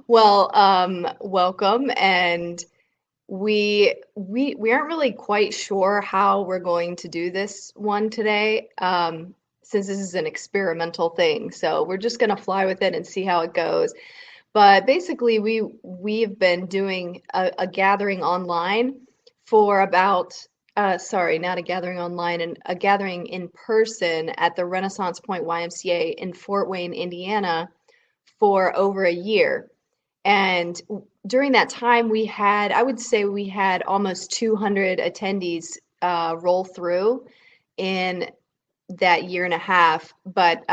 Well, welcome, and we aren't really quite sure how we're going to do this one today, since this is an experimental thing. So we're just gonna fly with it and see how it goes. But basically, we've been doing a gathering online for about sorry, not a gathering online, and a gathering in person at the Renaissance Point YMCA in Fort Wayne, Indiana, for over a year. And during that time, I would say we had almost 200 attendees roll through in that year and a half. But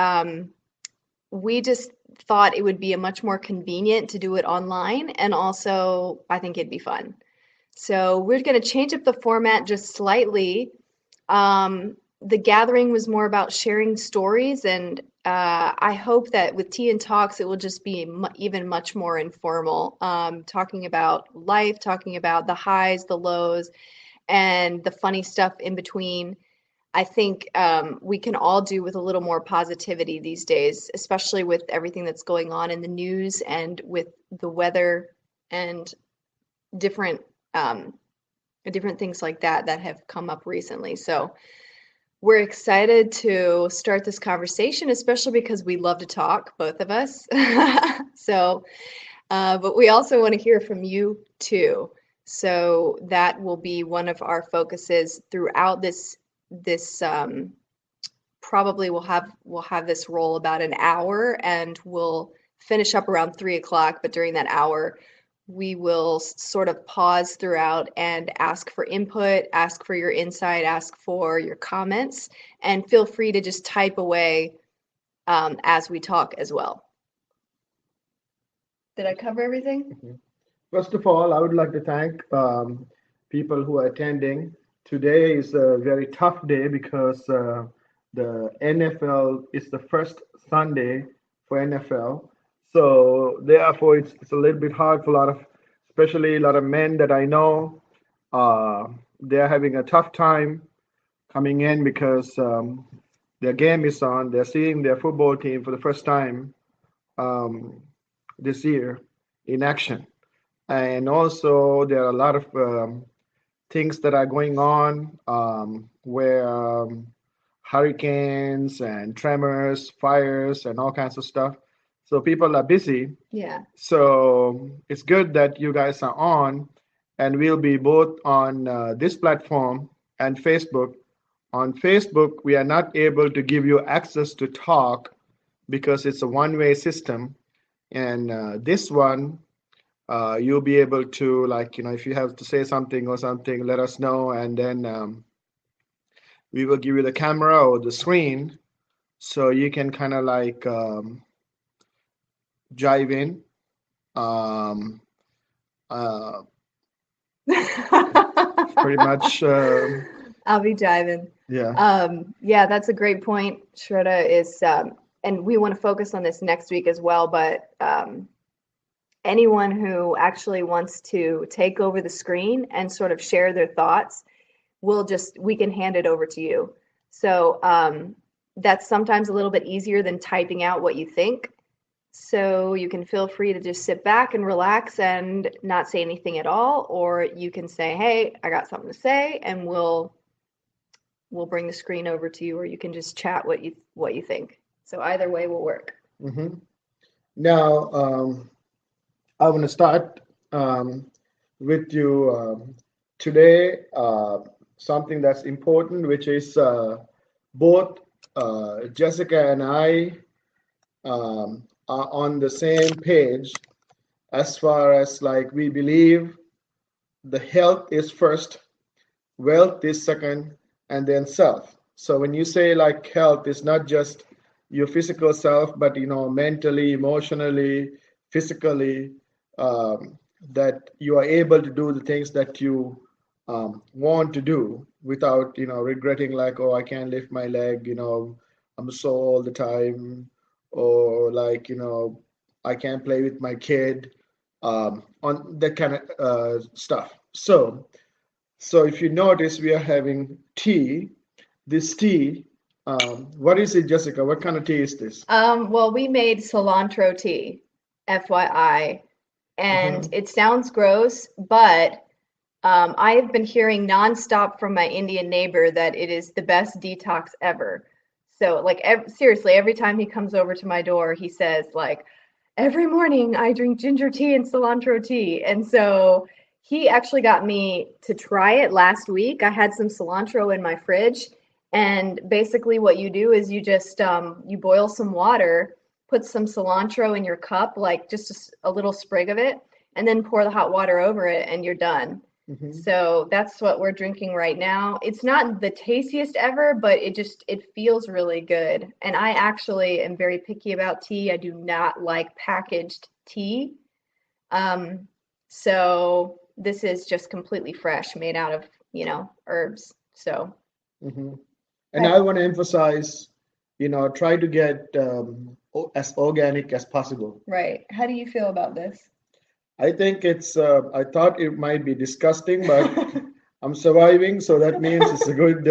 we just thought it would be a much more convenient to do it online. And also, I think it'd be fun. So we're going to change up the format just slightly. The gathering was more about sharing stories, and I hope that with Tea and Talks, it will just be even much more informal, talking about life, talking about the highs, the lows, and the funny stuff in between. I think we can all do with a little more positivity these days, especially with everything that's going on in the news and with the weather and different different things like that that have come up recently. So we're excited to start this conversation, especially because we love to talk, both of us. So, but we also want to hear from you too. So that will be one of our focuses throughout this probably we'll have this roll about an hour, and we'll finish up around 3 o'clock. But during that hour, we will sort of pause throughout and ask for input, ask for your insight, ask for your comments, and feel free to just type away as we talk as well. Did I cover everything? Mhm. First of all, I would like to thank people who are attending. Today is a very tough day because the NFL is the first Sunday for NFL. So therefore, it's a little bit hard for a lot of, especially a lot of men that I know. They're having a tough time coming in because their game is on. They're seeing their football team for the first time um, this year in action. And also, there are a lot of things that are going on where hurricanes and tremors, fires, and all kinds of stuff. So people are busy. Yeah. So it's good that you guys are on, and we'll be both on this platform and Facebook. On Facebook, we are not able to give you access to talk because it's a one-way system. And this one, you'll be able to, like, if you have to say something or something, let us know, and then we will give you the camera or the screen so you can kind of like jive in. Um, uh, Pretty much, I'll be diving. yeah. Yeah, that's a great point. Shraddha is, and we want to focus on this next week as well, but anyone who actually wants to take over the screen and sort of share their thoughts, we can hand it over to you. So that's sometimes a little bit easier than typing out what you think. So you can feel free to just sit back and relax and not say anything at all, or you can say, "Hey, I got something to say," and we'll bring the screen over to you, or you can just chat what you think. So either way will work. hmm Now, I want to start with you today. Something that's important, which is both Jessica and I are on the same page as far as like we believe the health is first, wealth is second, and then self. So when you say like health, it's not just your physical self, but mentally, emotionally, physically, that you are able to do the things that you want to do without regretting, like, oh, I can't lift my leg, I'm sore all the time, or like, I can't play with my kid, on that kind of stuff. So if you notice, we are having tea. This tea, what is it, Jessica? What kind of tea is this? Well, we made cilantro tea. FYI. And Mm-hmm. it sounds gross, but I've been hearing nonstop from my Indian neighbor that it is the best detox ever. So, like, seriously, every time he comes over to my door, he says, like, every morning I drink ginger tea and cilantro tea. And so he actually got me to try it last week. I had some cilantro in my fridge. And basically, what you do is you just you boil some water, put some cilantro in your cup, like just a little sprig of it, and then pour the hot water over it, and you're done. Mm-hmm. So that's what we're drinking right now. It's not the tastiest ever, but it feels really good. And I actually am very picky about tea. I do not like packaged tea. Um, so this is just completely fresh, made out of, herbs. So Mm-hmm. And that's I want to emphasize, try to get as organic as possible. right. How do you feel about this? I think I thought it might be disgusting, but I'm surviving, so that means it's a good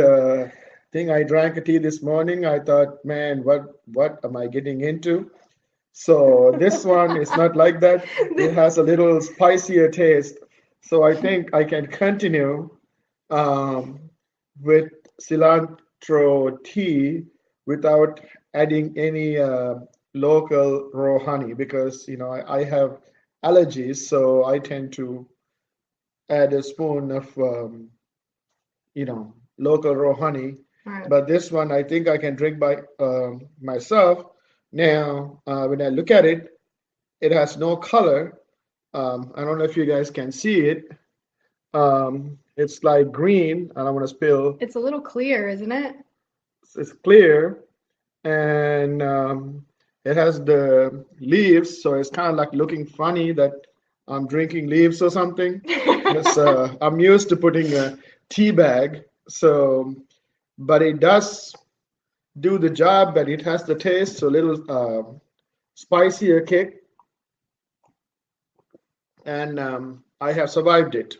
thing. I drank a tea this morning. I thought, man, what am I getting into? So this one is not like that. It has a little spicier taste. So I think I can continue um, with cilantro tea without adding any local raw honey because I have allergies, so I tend to add a spoon of local raw honey. Right. But this one I think I can drink by myself. Now, when I look at it, it has no color. I don't know if you guys can see it. It's like green. I don't want to spill. It's a little clear, isn't it? It's clear, and it has the leaves, so it's kind of like looking funny that I'm drinking leaves or something. Because I'm used to putting a tea bag, so but it does do the job, but it has the taste, so a little spicier kick, and I have survived it.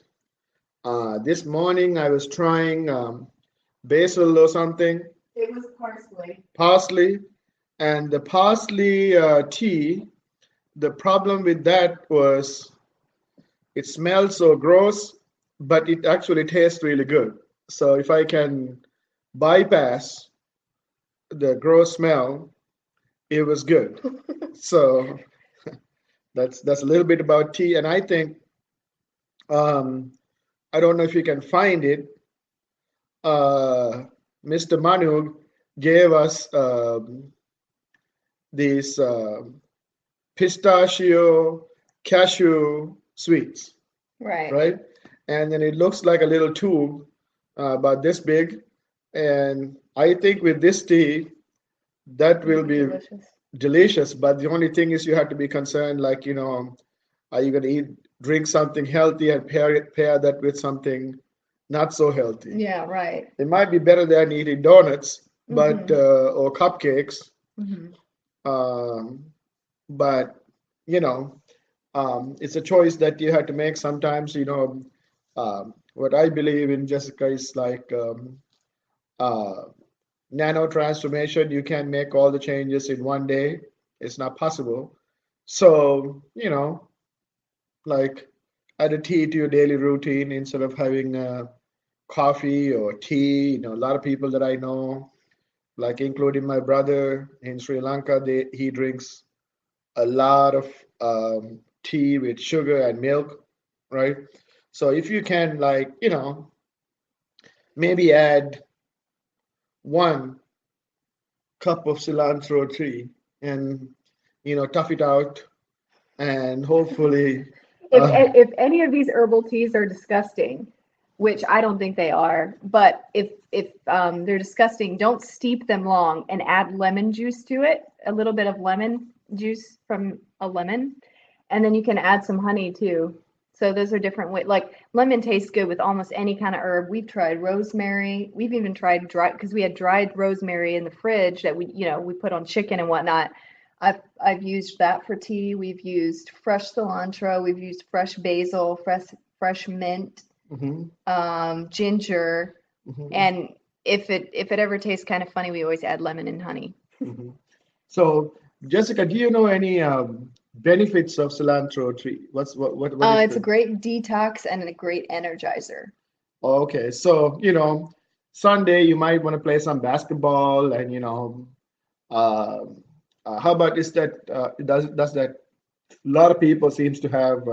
This morning I was trying basil or something, It was parsley. parsley, and the parsley tea. The problem with that was it smells so gross, but it actually tastes really good. So if I can bypass the gross smell, it was good. So that's a little bit about tea, and I think um, I don't know if you can find it. Uh, Mr. Manu gave us these pistachio cashew sweets, Right. right? And then it looks like a little tube about this big. And I think with this tea, that will be Delicious. delicious. But the only thing is you have to be concerned, like, are you going to drink something healthy and pair that with something not so healthy? Yeah, right. It might be better than eating donuts, but Mm-hmm. or cupcakes. Mm-hmm. Um, but you know, it's a choice that you have to make sometimes. What I believe in, Jessica, is like uh, nano transformation. You can make all the changes in one day. It's not possible. So, like add a tea to your daily routine instead of having coffee or tea. A lot of people that I know, like including my brother in Sri Lanka, he drinks a lot of tea with sugar and milk, right? So if you can, like, maybe add 1 cup of cilantro tea and, tough it out and hopefully, If uh, if any of these herbal teas are disgusting, which I don't think they are, but if they're disgusting, don't steep them long and add lemon juice to it, a little bit of lemon juice from a lemon, and then you can add some honey too. So those are different ways. Like lemon tastes good with almost any kind of herb. We've tried rosemary. We've even tried dry because we had dried rosemary in the fridge that we put on chicken and whatnot. I've used that for tea. We've used fresh cilantro. We've used fresh basil, fresh mint, mhm, ginger, mhm, and if it ever tastes kind of funny, we always add lemon and honey. mhm. So, Jessica, do you know any benefits of cilantro tree. What is It's a the? great detox and a great energizer. Oh, okay, so Sunday you might want to play some basketball, and uh, how about is that does that a lot of people seems to have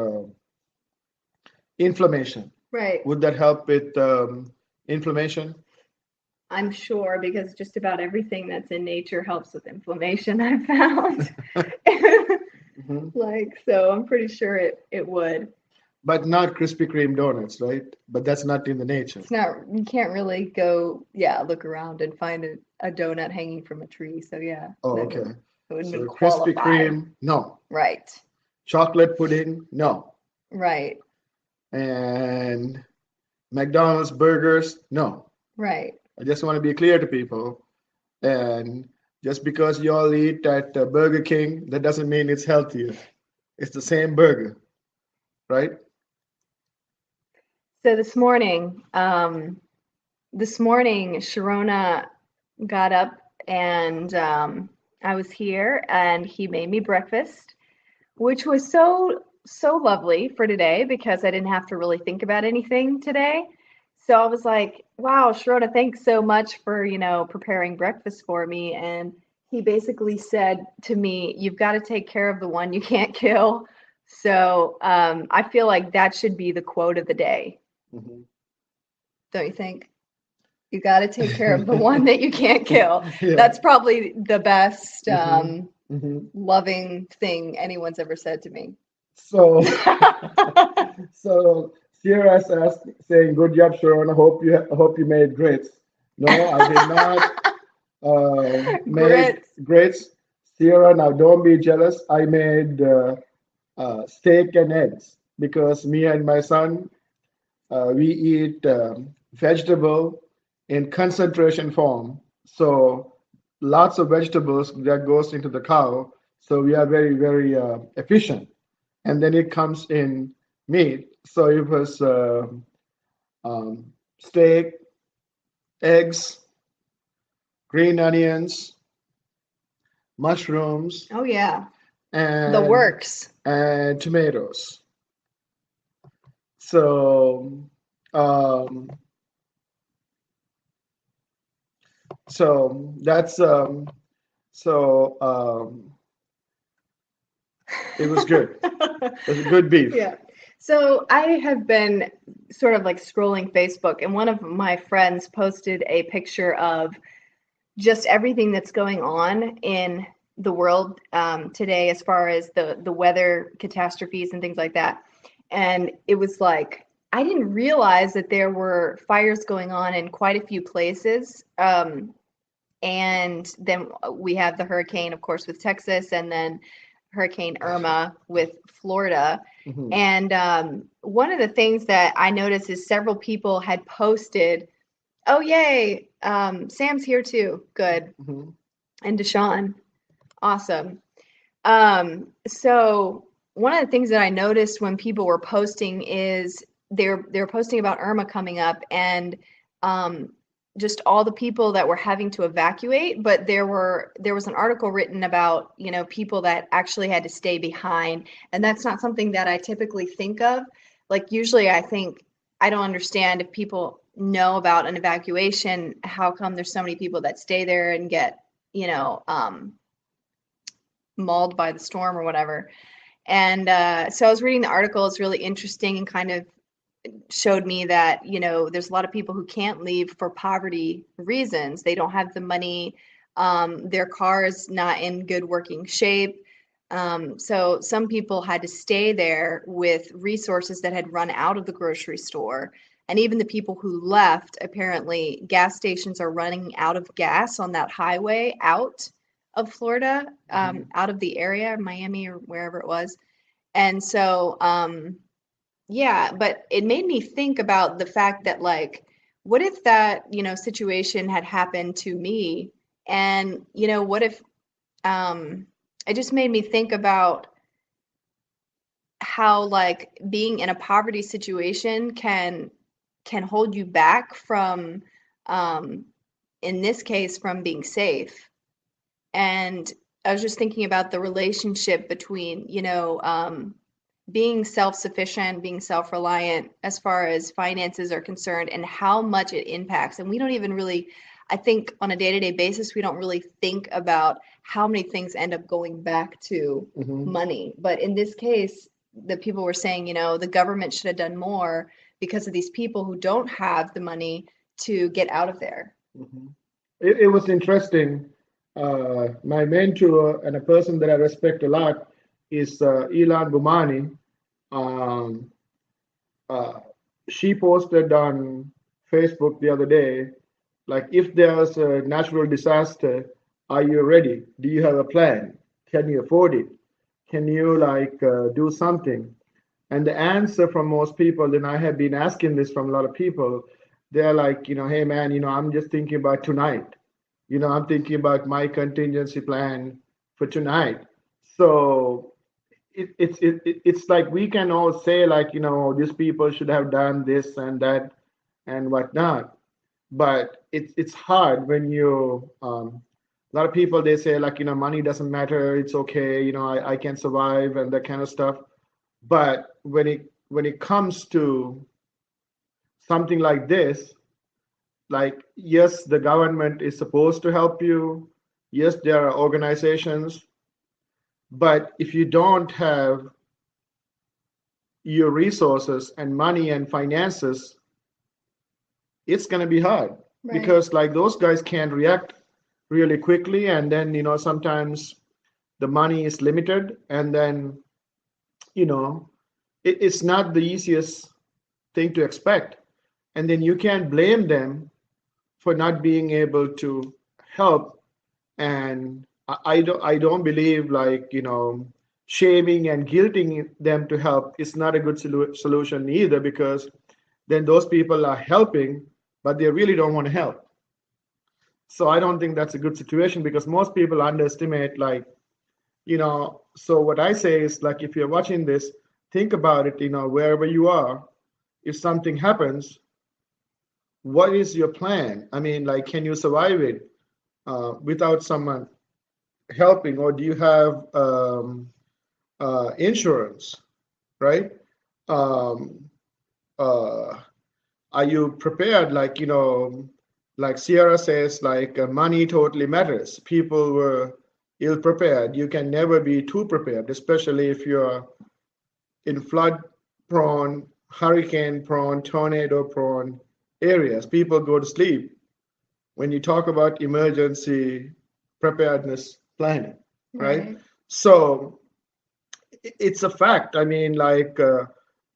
inflammation. Right. Would that help with inflammation? I'm sure because just about everything that's in nature helps with inflammation, I've found. Mhm. Like, so I'm pretty sure it would. But not Krispy Kreme donuts, right? But that's not in the nature. It's not, you can't really go, yeah, look around and find a donut hanging from a tree. So yeah, Oh, that okay. would it wouldn't So even Krispy qualify. Kreme, no. Right. Chocolate pudding, no. Right. And McDonald's burgers, no. Right. I just want to be clear to people. And just because you all eat at Burger King, that doesn't mean it's healthier. It's the same burger, right? So this morning, Shirona got up and I was here and he made me breakfast, which was so lovely for today because I didn't have to really think about anything today. So I was like, wow, Shirota, thanks so much for, preparing breakfast for me. And he basically said to me, you've got to take care of the one you can't kill. So I feel like that should be the quote of the day, Mhm. don't you think? You got to take care of the one that you can't kill. Yeah. That's probably the best Hmm. Hmm. loving thing anyone's ever said to me. So, so Sierra's saying, "Good job, Sharon. I hope you made grits." No, I did not made Grits. grits. Sierra, now don't be jealous. I made steak and eggs because me and my son we eat vegetable in concentration form. So lots of vegetables that goes into the cow. So we are very, very efficient. And then it comes in meat. So it was steak, eggs, green onions, mushrooms, Oh yeah, the and works. tomatoes. So um, that's so it was good. It was a good beef. Yeah. So I have been sort of like scrolling Facebook, and one of my friends posted a picture of just everything that's going on in the world today, as far as the weather catastrophes and things like that. And it was like I didn't realize that there were fires going on in quite a few places. And then we have the hurricane, of course, with Texas, and then Hurricane Irma with Florida. Hmm. And one of the things that I noticed is several people had posted, "Oh, yay, Sam's here too. Good." Hmm. And Deshaun, awesome. So one of the things that I noticed when people were posting is they're posting about Irma coming up and um, just all the people that were having to evacuate. But there was an article written about people that actually had to stay behind, and that's not something that I typically think of. Like usually, I think I don't understand if people know about an evacuation, how come there's so many people that stay there and get you know um, mauled by the storm or whatever. And so I was reading the article. It's really interesting and kind of showed me that, there's a lot of people who can't leave for poverty reasons. They don't have the money. Their car is not in good working shape. So some people had to stay there with resources that had run out of the grocery store. And even the people who left, apparently, gas stations are running out of gas on that highway out of Florida, Hmm. out of the area, Miami or wherever it was. And so, yeah, but it made me think about the fact that, like, what if that, situation had happened to me? And, what if, um, it just made me think about how, like, being in a poverty situation can hold you back from, um, in this case, from being safe. And I was just thinking about the relationship between, being self-sufficient, being self-reliant as far as finances are concerned, and how much it impacts. And we don't even really, I think on a day-to-day basis, we don't really think about how many things end up going back to Hmm. money. But in this case, the people were saying, the government should have done more because of these people who don't have the money to get out of there. Hmm. It was interesting. My mentor and a person that I respect a lot is Ilan Bumani. Um, uh, she posted on Facebook the other day, like, if there's a natural disaster, are you ready? Do you have a plan? Can you afford it? Can you do something? And the answer from most people, and I have been asking this from a lot of people, they're like, hey man, I'm just thinking about tonight. I'm thinking about my contingency plan for tonight. So it's like we can all say, like, these people should have done this and that and whatnot, but it's hard when a lot of people, they say, like, money doesn't matter, it's okay, I can survive and that kind of stuff. But when it comes to something like this, like, yes, the government is supposed to help you, yes, there are organizations, but if you don't have your resources and money and finances, it's going to be hard, Right. because like those guys can react really quickly, and then sometimes the money is limited, and then you know it's not the easiest thing to expect, and then you can't blame them for not being able to help. And I don't believe, like, shaming and guilting them to help is not a good solution either, because then those people are helping, but they really don't want to help. So I don't think that's a good situation, because most people underestimate, like, so what I say is, like, if you're watching this, think about it, wherever you are, if something happens, what is your plan? I mean, like, can you survive it without someone helping, or do you have insurance, right? Um, uh, are you prepared? Like, like Sierra says, like, money totally matters. People were ill prepared. You can never be too prepared, especially if you're in flood prone, hurricane prone, tornado prone areas. People go to sleep when you talk about emergency preparedness planning, right? Right. So it's a fact. I mean, like,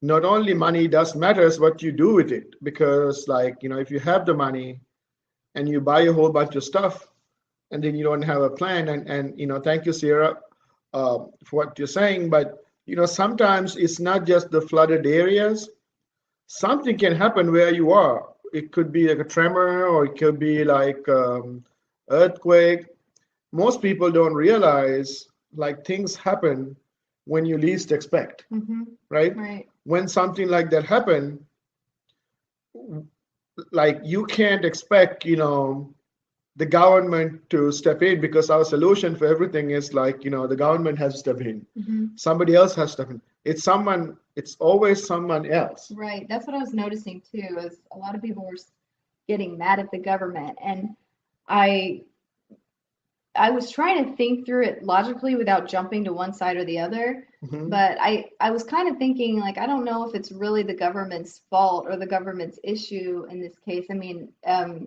not only money does matters, what you do with it, because, like, if you have the money and you buy a whole bunch of stuff, and then you don't have a plan, and thank you, Sierra, for what you're saying, but sometimes it's not just the flooded areas. Something can happen where you are. It could be like a tremor, or it could be like earthquake. Most people don't realize, like, things happen when you least expect, Mm-hmm. right? Right. When something like that happen, like, you can't expect the government to step in, because our solution for everything is, like, the government has to step in, Mm-hmm. somebody else has to step in, it's always someone else. Right. That's what I was noticing too, is a lot of people were getting mad at the government. And I I was trying to think through it logically without jumping to one side or the other. Hmm. But I was kind of thinking, like, I don't know if it's really the government's fault or the government's issue in this case. I mean,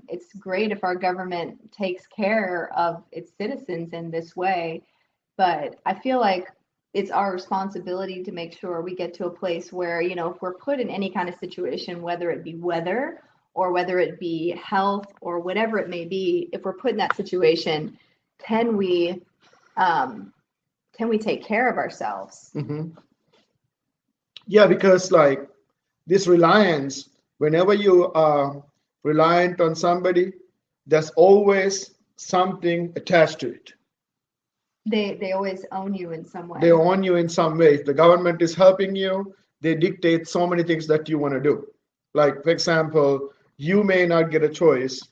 it's great if our government takes care of its citizens in this way, but I feel like it's our responsibility to make sure we get to a place where, if we're put in any kind of situation, whether it be weather or whether it be health or whatever it may be, if we're put in that situation, can we um, can we take care of ourselves? Hmm. Yeah, because, like, this reliance, whenever you are reliant on somebody, there's always something attached to it. They always own you in some They way. own you in some way. If the government is helping you, they dictate so many things that you want to do. Like, for example, you may not get a choice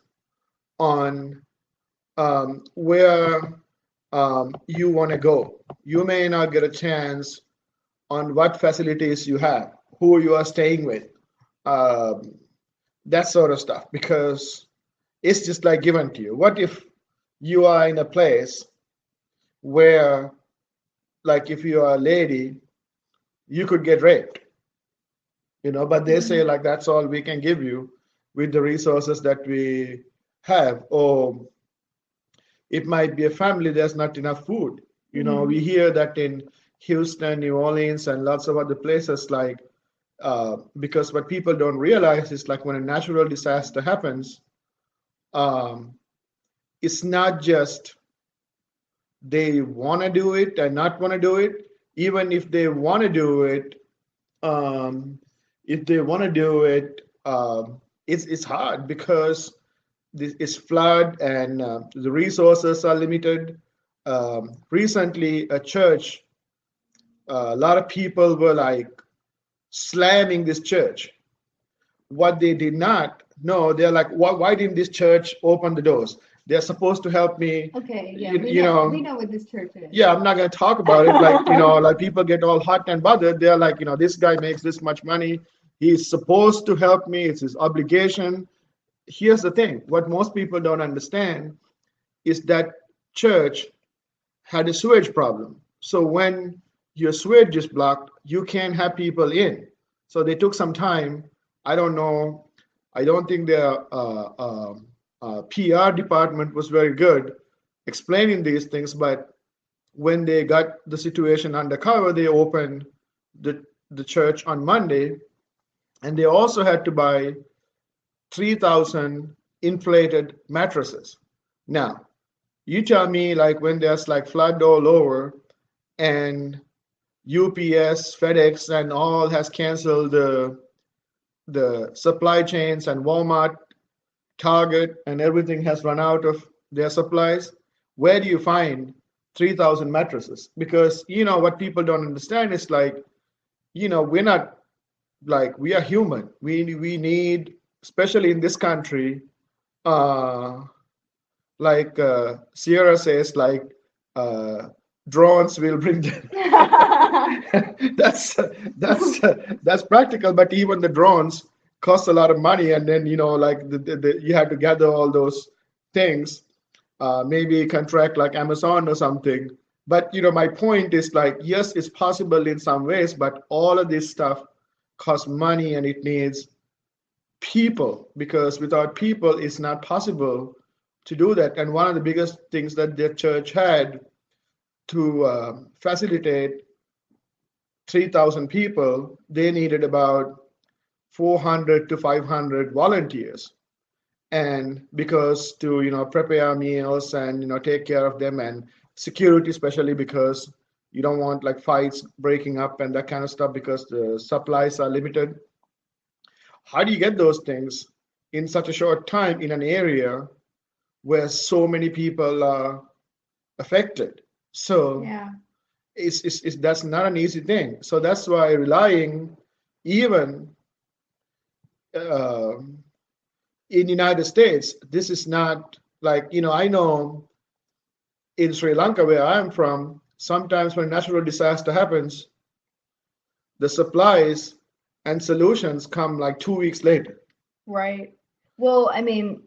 on where you want to go. You may not get a chance on what facilities you have, who you are staying with, um, that sort of stuff, because it's just like given to you. What if you are in a place where, like, if you are a lady, you could get raped, but they say, Mhm. like, that's all we can give you with the resources that we have. Or it might be a family, there's not enough food. We Mhm. hear that in Houston, New Orleans, and lots of other places, like, because what people don't realize is, like, when a natural disaster happens, um, it's not just they want to do it and not want to do it. Even if they want to do it, um, if they want to do it, it's hard because this is flood, and the resources are limited. Recently, a church, a lot of people were like slamming this church. What they did not know, they're like, why didn't this church open the doors? They're supposed to help me. Okay, yeah, you, you we know know what this church is. yeah, I'm not going to talk about it. Like, like, people get all hot and bothered. They're like, this guy makes this much money, he's supposed to help me, it's his obligation. Here's the thing, what most people don't understand is that church had a sewage problem. So when your sewage is blocked, you can't have people in. So they took some time. I don't know. I don't think their PR department was very good explaining these things. But when they got the situation under cover, they opened the church on Monday, and they also had to buy 3,000 inflated mattresses. Now, you tell me, like, when there's like flood all over, and UPS, FedEx, and all has canceled the supply chains, and Walmart, Target, and everything has run out of their supplies, where do you find 3,000 mattresses? Because what people don't understand is, like, we're not, like, we are human. We need, especially in this country, uh, like, Sierra says, like, uh, drones will bring them. that's that's that's practical, but even the drones cost a lot of money, and then like, you have to gather all those things. Maybe a contract like Amazon or something. But my point is, like, yes, it's possible in some ways, but all of this stuff costs money, and it needs people, because without people it's not possible to do that. And one of the biggest things that the church had to facilitate 3,000 people, they needed about 400 to 500 volunteers. And because to prepare meals, and take care of them, and security, especially because you don't want, like, fights breaking up and that kind of stuff, because the supplies are limited. How do you get those things in such a short time in an area where so many people are affected? So Yeah. it's that's not an easy thing. So that's why relying, even uh, in United States, this is not like, I know in Sri Lanka, where I'm from, sometimes when natural disaster happens, the supplies and solutions come like 2 weeks later. Right. Well, I mean,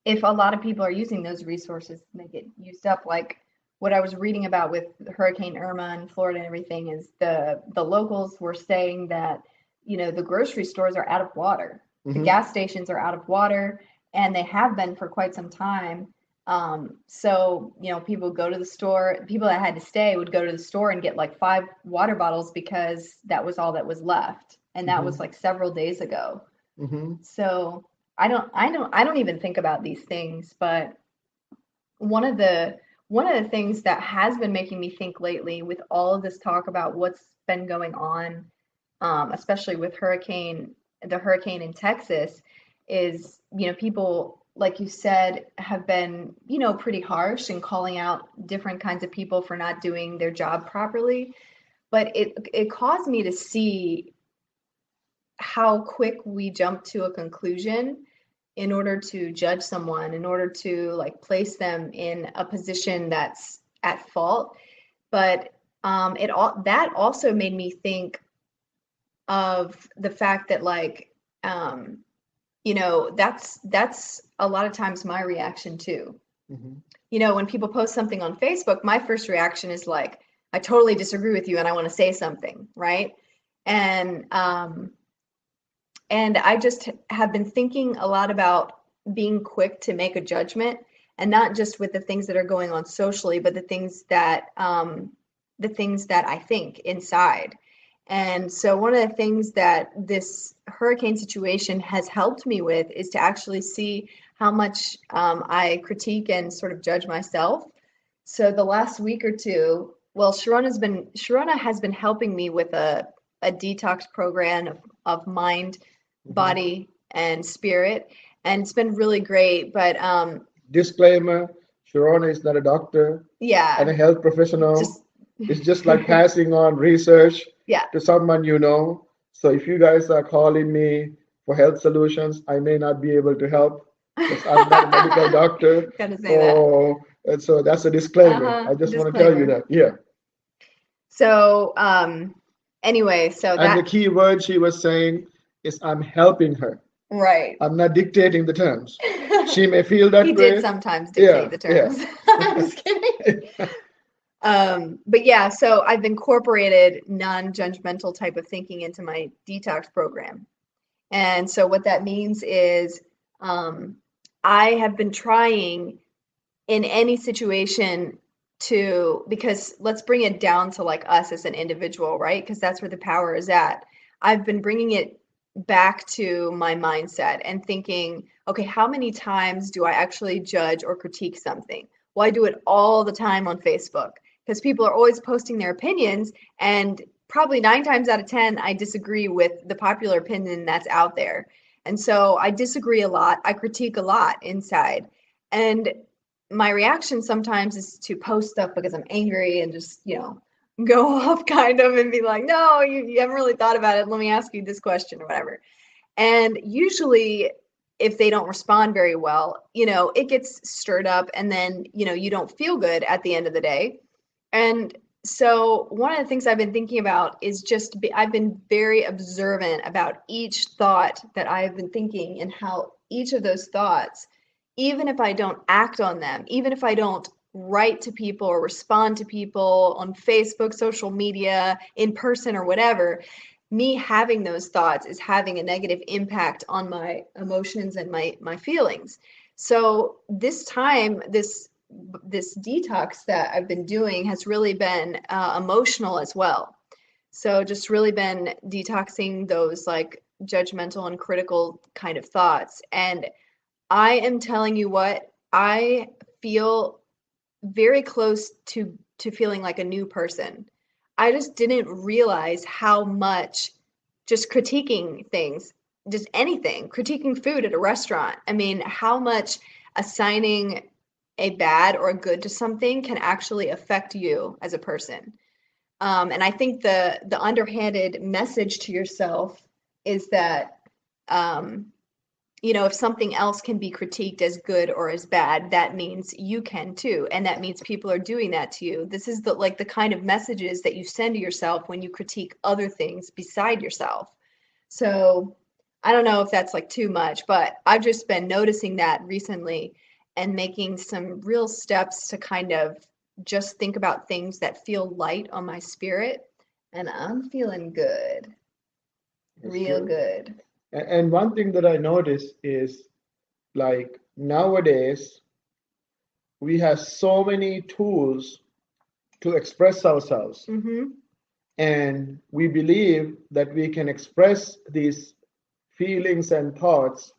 if a lot of people are using those resources, they get used up. Like what I was reading about with Hurricane Irma in Florida and everything is the locals were saying that, the grocery stores are out of water. The Hmm. gas stations are out of water, and they have been for quite some time. So, people go to the store, people that had to stay would go to the store and get like 5 water bottles because that was all that was left. And that was Hmm. like several days ago. Hmm. So I don't even think about these things, but one of the one of the things that has been making me think lately with all of this talk about what's been going on, especially with the hurricane in Texas, is, people, like you said, have been, pretty harsh and calling out different kinds of people for not doing their job properly. But it caused me to see how quick we jump to a conclusion in order to judge someone, in order to like place them in a position that's at fault. But that also made me think of the fact that like that's a lot of times my reaction too. Mhm. When people post something on Facebook, my first reaction is like, I totally disagree with you and I want to say something, right? And I just have been thinking a lot about being quick to make a judgment, and not just with the things that are going on socially, but the things that I think inside. And so one of the things that this hurricane situation has helped me with is to actually see how much I critique and sort of judge myself. So the last week or two, well, Shirona has been helping me with a detox program of mind, Mhm. body, and spirit, and it's been really great. But Disclaimer, Shirona is not a doctor and yeah, a health professional. just It's just like passing on research yeah. to someone you know. So if you guys are calling me for health solutions, I may not be able to help because I'm not a medical doctor. Gotta say that. Or and so that's a disclaimer. Uh-huh. I just want to tell you Disclaimer. that. Yeah. So, anyway, so And the that, key word she was saying is I'm helping her. right. I'm not dictating the terms. She may feel that He did way. sometimes dictate Yeah, the yeah. terms. I'm just kidding. But yeah, so I've incorporated non-judgmental type of thinking into my detox program. And so what that means is um, I have been trying in any situation because let's bring it down to like us as an individual, right? Because that's where the power is at. I've been bringing it back to my mindset and thinking, okay, how many times do I actually judge or critique something? Well, I do it all the time on Facebook because people are always posting their opinions, and probably 9 times out of 10, I disagree with the popular opinion that's out there. And so I disagree a lot. I critique a lot inside. And my reaction sometimes is to post stuff because I'm angry and just, go off kind of and be like, no, you haven't really thought about it. Let me ask you this question or whatever. And usually, if they don't respond very well, it gets stirred up, and then, you don't feel good at the end of the day. And so one of the things I've been thinking about is I've been very observant about each thought that I've been thinking, and how each of those thoughts, even if I don't act on them, even if I don't write to people or respond to people on Facebook, social media, in person or whatever, me having those thoughts is having a negative impact on my emotions and my feelings. So this detox that I've been doing has really been emotional as well. So just really been detoxing those like judgmental and critical kind of thoughts. And I am telling you what, I feel very close to feeling like a new person. I just didn't realize how much just critiquing things, just anything, critiquing food at a restaurant. I mean, how much assigning a bad or a good to something can actually affect you as a person. And I think the underhanded message to yourself is that um, if something else can be critiqued as good or as bad, that means you can too, and that means people are doing that to you. This is the kind of messages that you send to yourself when you critique other things beside yourself. So I don't know if that's like too much, but I've just been noticing that recently and making some real steps to kind of just think about things that feel light on my spirit, and I'm feeling good, That's real good. good. And one thing that I notice is like nowadays we have so many tools to express ourselves. Mm-hmm. And we believe that we can express these feelings and thoughts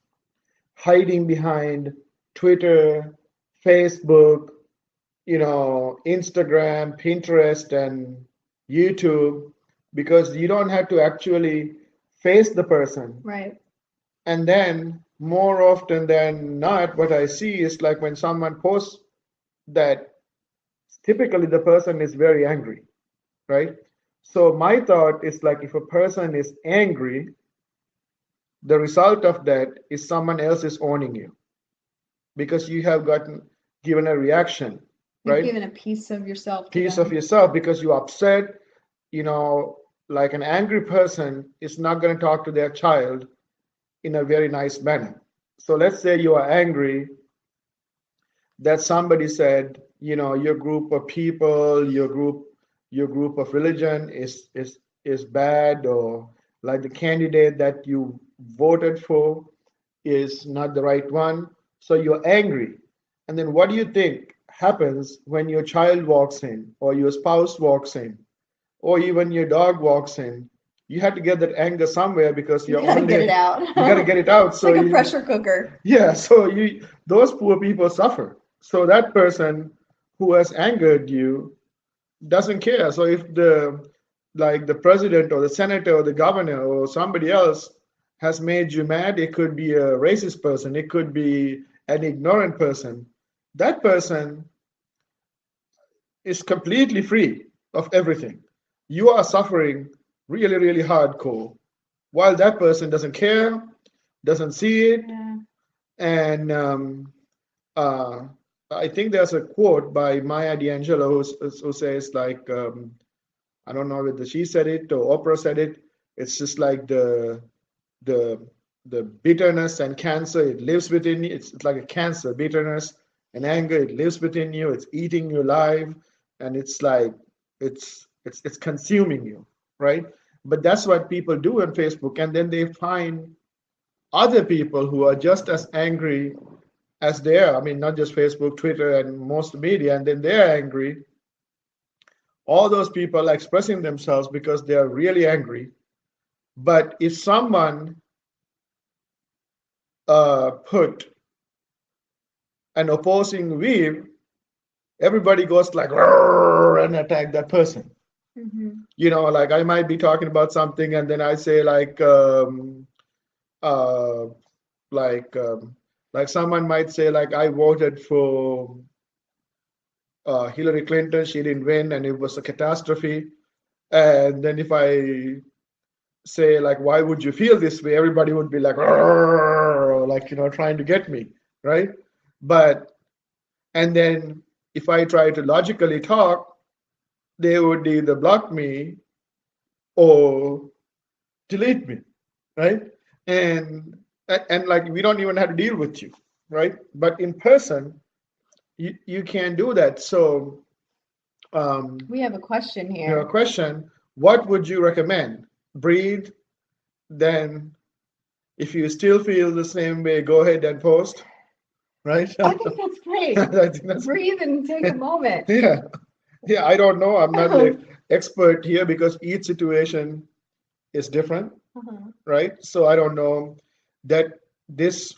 hiding behind Twitter, Facebook, Instagram, Pinterest, and YouTube, because you don't have to actually face the person. Right. And then, more often than not, what I see is like when someone posts that, typically the person is very angry, right? So, my thought is like if a person is angry, the result of that is someone else is owning you because you have given a reaction. You've right? given a piece of yourself to Piece of them. yourself because you're upset. You know, like an angry person is not going to talk to their child in a very nice manner. So let's say you are angry that somebody said, you know, your group of people, your group of religion is bad, or like the candidate that you voted for is not the right one. So you're angry. And then what do you think happens when your child walks in, or your spouse walks in, or even your dog walks in? You have to get that anger somewhere because You you're gotta get only it out. you got to get it out. It's So like a you, pressure cooker. yeah, so you, those poor people suffer. So that person who has angered you doesn't care. So if the, like the president or the senator or the governor or somebody else has made you mad, it could be a racist person, it could be an ignorant person. That person is completely free of everything. You are suffering really, really hardcore, while that person doesn't care, doesn't see it, Yeah. and uh, I think there's a quote by Maya D'Angelo who says like, I don't know whether she said it or Oprah said it. It's just like the the bitterness and cancer, it lives within you. It's like a cancer, bitterness and anger, it lives within you. It's eating you alive, and it's like it's consuming you, right? But that's what people do on Facebook, and then they find other people who are just as angry as they are. I mean, not just Facebook, Twitter, and most media, and then they're angry. All those people are expressing themselves because they are really angry. But if someone put an opposing view, everybody goes like and attack that person. Mm-hmm. You know, like I might be talking about something, and then I say uh, like um, like someone might say like I voted for Hillary Clinton, she didn't win, and it was a catastrophe. And then if I say like, why would you feel this way? Everybody would be like, like, you know, trying to get me, right? But and then if I try to logically talk, they would either block me or delete me, right? And and like we don't even have to deal with you, right? But in person, you can't do that. So We have a question your here. question, what would you recommend? Breathe, then if you still feel the same way, go ahead and post, right? I think that's great. I think that's, Breathe and take a moment. yeah, yeah. I don't know. I'm not the expert here because each situation is different, Uh-huh. right? So I don't know that this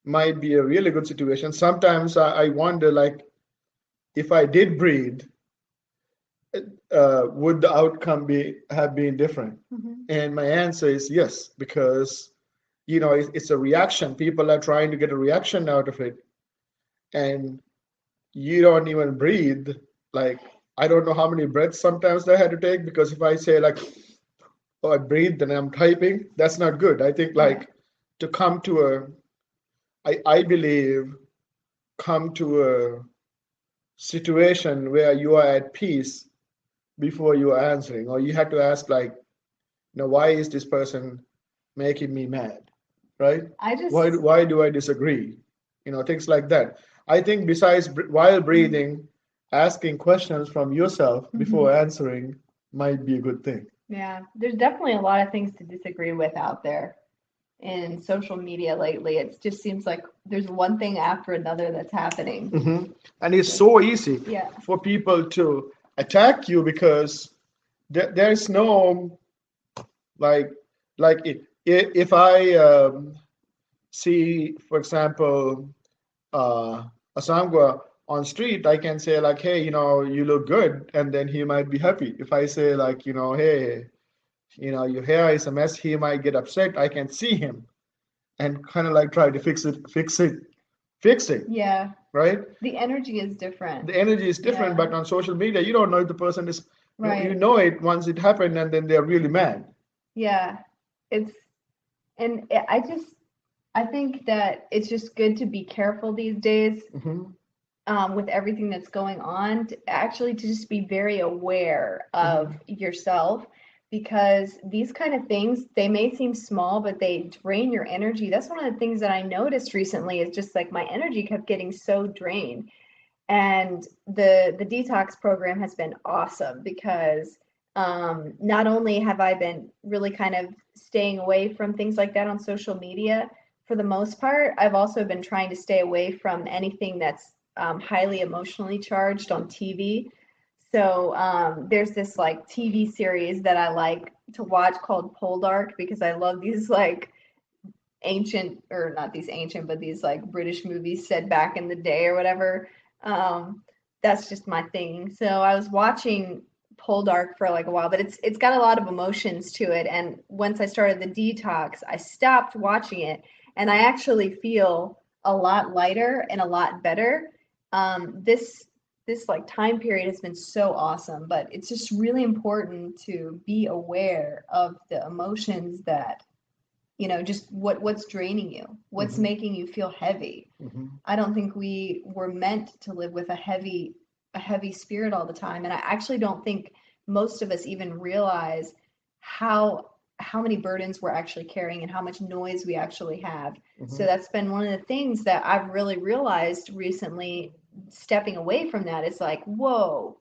might be a really good situation. Sometimes I wonder, like, if I did breathe, would the outcome be have been different? Mhm. And my answer is yes, because you know it's a reaction. People are trying to get a reaction out of it, and you don't even breathe. Like I don't know how many breaths sometimes I had to take because if I say like, oh, I breathe, then I'm typing. That's not good. I think Yeah. like to come to a, I believe, come to a situation where you are at peace before you are answering, or you have to ask like, you know, why is this person making me mad, right? I just Why do I disagree? You know, things like that. I think besides while breathing, asking questions from yourself before Mhm. answering might be a good thing. Yeah, there's definitely a lot of things to disagree with out there in social media lately. It just seems like there's one thing after another that's happening. And it's Like, so easy yeah. for people to attack you because there's no like if I see, for example, uh, a Sangwa on street, I can say like, hey, you know, you look good, and then he might be happy. If I say like, you know, hey, you know, your hair is a mess, he might get upset. I can see him and kind of like try to fix it, Yeah. right? The energy is different. The energy is different, Yeah. but on social media, you don't know if the person is, you Right. know it once it happened, and then they're really mad. Yeah. It's and I think that it's just good to be careful these days. Hmm. with everything that's going on, actually to just be very aware of Hmm. yourself, because these kind of things, they may seem small, but they drain your energy. That's one of the things that I noticed recently, is just like my energy kept getting so drained. And the detox program has been awesome, because not only have I been really kind of staying away from things like that on social media for the most part, I've also been trying to stay away from anything that's highly emotionally charged on TV. So there's this like TV series that I like to watch called Poldark, because I love these like ancient, or not these ancient, but these like British movies set back in the day or whatever. Um, that's just my thing. So I was watching Poldark for like a while, but it's got a lot of emotions to it. And once I started the detox, I stopped watching it, and I actually feel a lot lighter and a lot better. This like time period has been so awesome, but it's just really important to be aware of the emotions that, just what's draining you, what's Hmm. making you feel heavy. Hmm. I don't think we were meant to live with a heavy spirit all the time, and I actually don't think most of us even realize how many burdens we're actually carrying and how much noise we actually have. So Hmm. that's been one of the things that I've really realized recently, stepping away from that. It's like, whoa,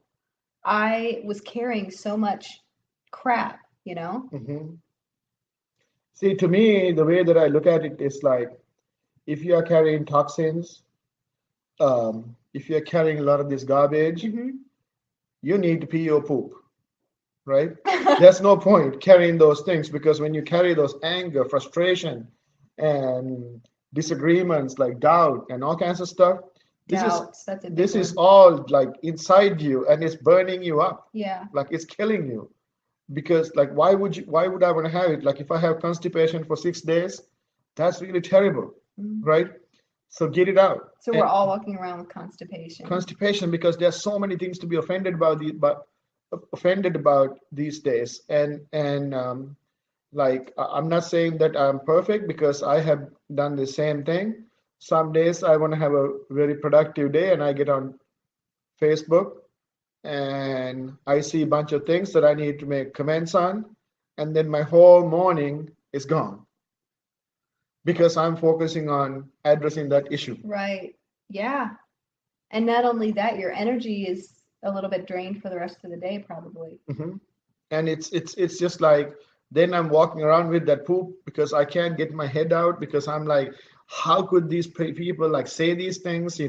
I was carrying so much crap. Hmm. See, to me, the way that I look at it is like, if you are carrying toxins, if you're carrying a lot of this garbage, Hmm. you need to pee or poop, right? There's no point carrying those things, because when you carry those anger, frustration, and disagreements like doubt and all kinds of stuff, this is Doubts, that's a big this is one. all like inside you, and it's burning you up, Yeah. like it's killing you. Because like, why would I want to have it? Like, if I have constipation for 6 days, that's really terrible, Mm. right? So get it out. So we're And all walking around with constipation. constipation, because there's so many things to be offended about these days. And like, I'm not saying that I'm perfect, because I have done the same thing. Some days I want to have a very productive day, and I get on Facebook, and I see a bunch of things that I need to make comments on, and then my whole morning is gone, because I'm focusing on addressing that issue. Right. Yeah. And not only that, your energy is a little bit drained for the rest of the day, probably. Hmm. And it's just like, then I'm walking around with that poop, because I can't get my head out, because I'm like, how could these people like say these things?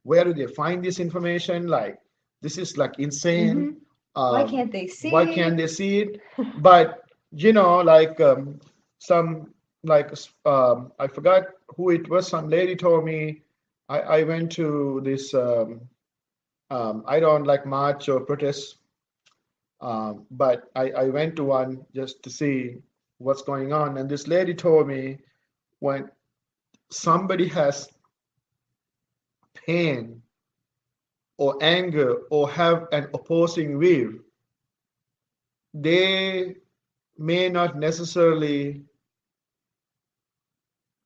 Where do they find this information? Like, this is like insane. Hmm. Why can't they Why can't see? they see it? But like, some like, I forgot who it was. Some lady told me, I went to this. I don't like march or protest, but I went to one just to see what's going on. And this lady told me, when somebody has pain or anger or have an opposing view, they may not necessarily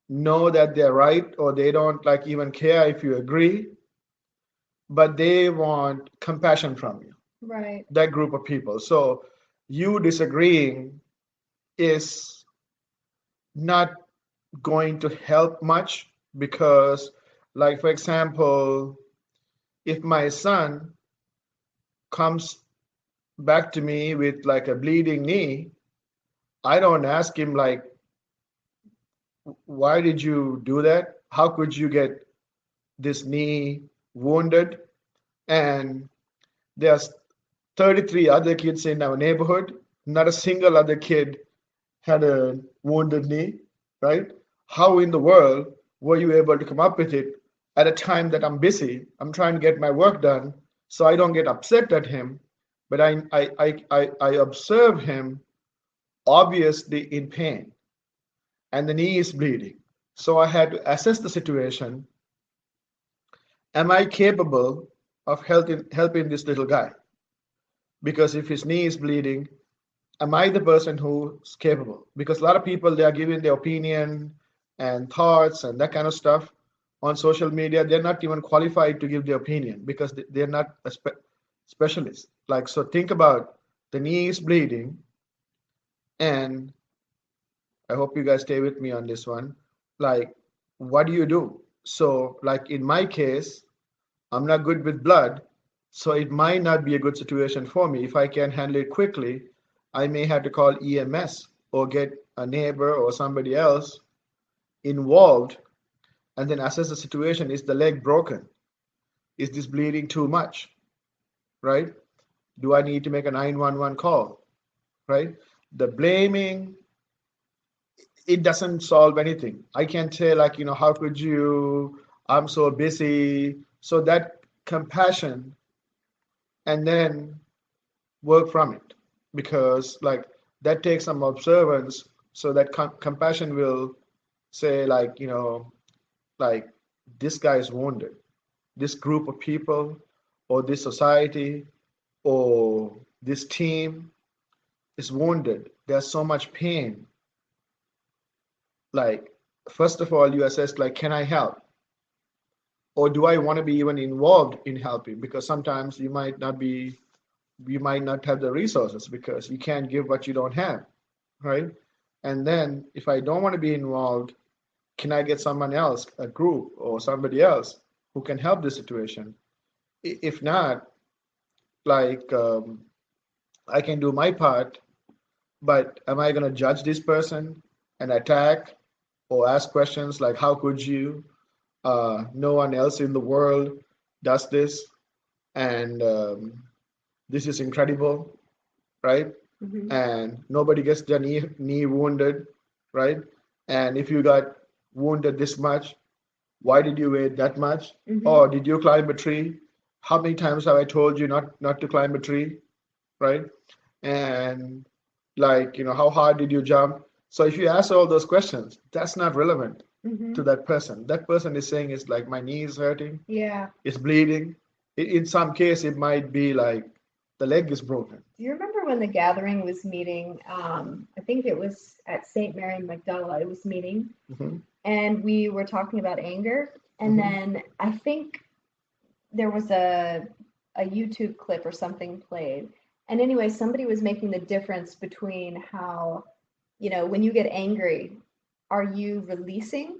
know that they're right, or they don't like even care if you agree, but they want compassion from you, Right. that group of people. So you disagreeing is not going to help much, because, like, for example, if my son comes back to me with like a bleeding knee, I don't ask him like, why did you do that? How could you get this knee wounded? And there's 33 other kids in our neighborhood. Not a single other kid had a wounded knee, right? How in the world were you able to come up with it at a time that I'm busy? I'm trying to get my work done, so I don't get upset at him. But I observe him obviously in pain, and the knee is bleeding. So I had to assess the situation. Am I capable of helping this little guy? Because if his knee is bleeding, am I the person who's capable? Because a lot of people, they are giving their opinion and thoughts and that kind of stuff. on social media, they're not even qualified to give their opinion because they're not a specialist. Like, so think about the knee is bleeding, and I hope you guys stay with me on this one. Like, what do you do? So, like in my case, I'm not good with blood, so it might not be a good situation for me. If I can handle it quickly, I may have to call EMS or get a neighbor or somebody else involved and then assess the situation. Is the leg broken? Is this bleeding too much? Right? Do I need to make a 911 call? Right? The blaming, it doesn't solve anything. I can say, like, how could you? I'm so busy. So that compassion, and then work from it, because like that takes some observance, so that compassion will say, like, like, this guy is wounded, this group of people or this society or this team is wounded, there's so much pain. Like, first of all, you assess, like, can I help, or do I want to be even involved in helping? Because sometimes you might not have the resources because you can't give what you don't have, right? And then if I don't want to be involved, can I get someone else, a group or somebody else who can help the situation? If not, like, I can do my part, but am I going to judge this person and attack or ask questions like, how could you? No one else in the world does this, and this is incredible, right? Hmm. And nobody gets their knee wounded, right? And if you got wounded this much, why did you weigh that much? Hmm. Or did you climb a tree? How many times have I told you not to climb a tree, right? And, like, how hard did you jump? So if you ask all those questions, that's not relevant Hmm. to that person. That person is saying, it's like, my knee is hurting, Yeah. it's bleeding. In some case, it might be like the leg is broken. Do you remember when the gathering was meeting? I think it was at St. Mary Magdala. It was meeting, Hmm. and we were talking about anger. And Hmm. then I think there was a YouTube clip or something played. And anyway, somebody was making the difference between how, when you get angry, are you releasing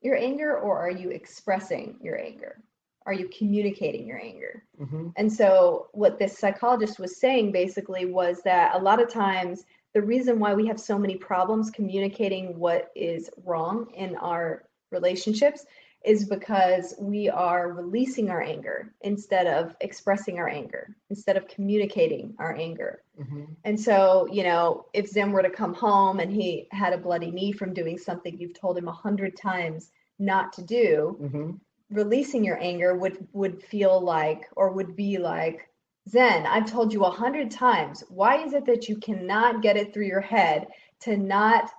your anger or are you expressing your anger? Are you communicating your anger? Hmm. And so, what this psychologist was saying basically was that a lot of times the reason why we have so many problems communicating what is wrong in our relationships is because we are releasing our anger instead of expressing our anger, instead of communicating our anger. Hmm. And so, if Zim were to come home and he had a bloody knee from doing something you've told him 100 times not to do, Hmm. releasing your anger would feel like, or would be like, Zen, I've told you 100 times. Why is it that you cannot get it through your head to not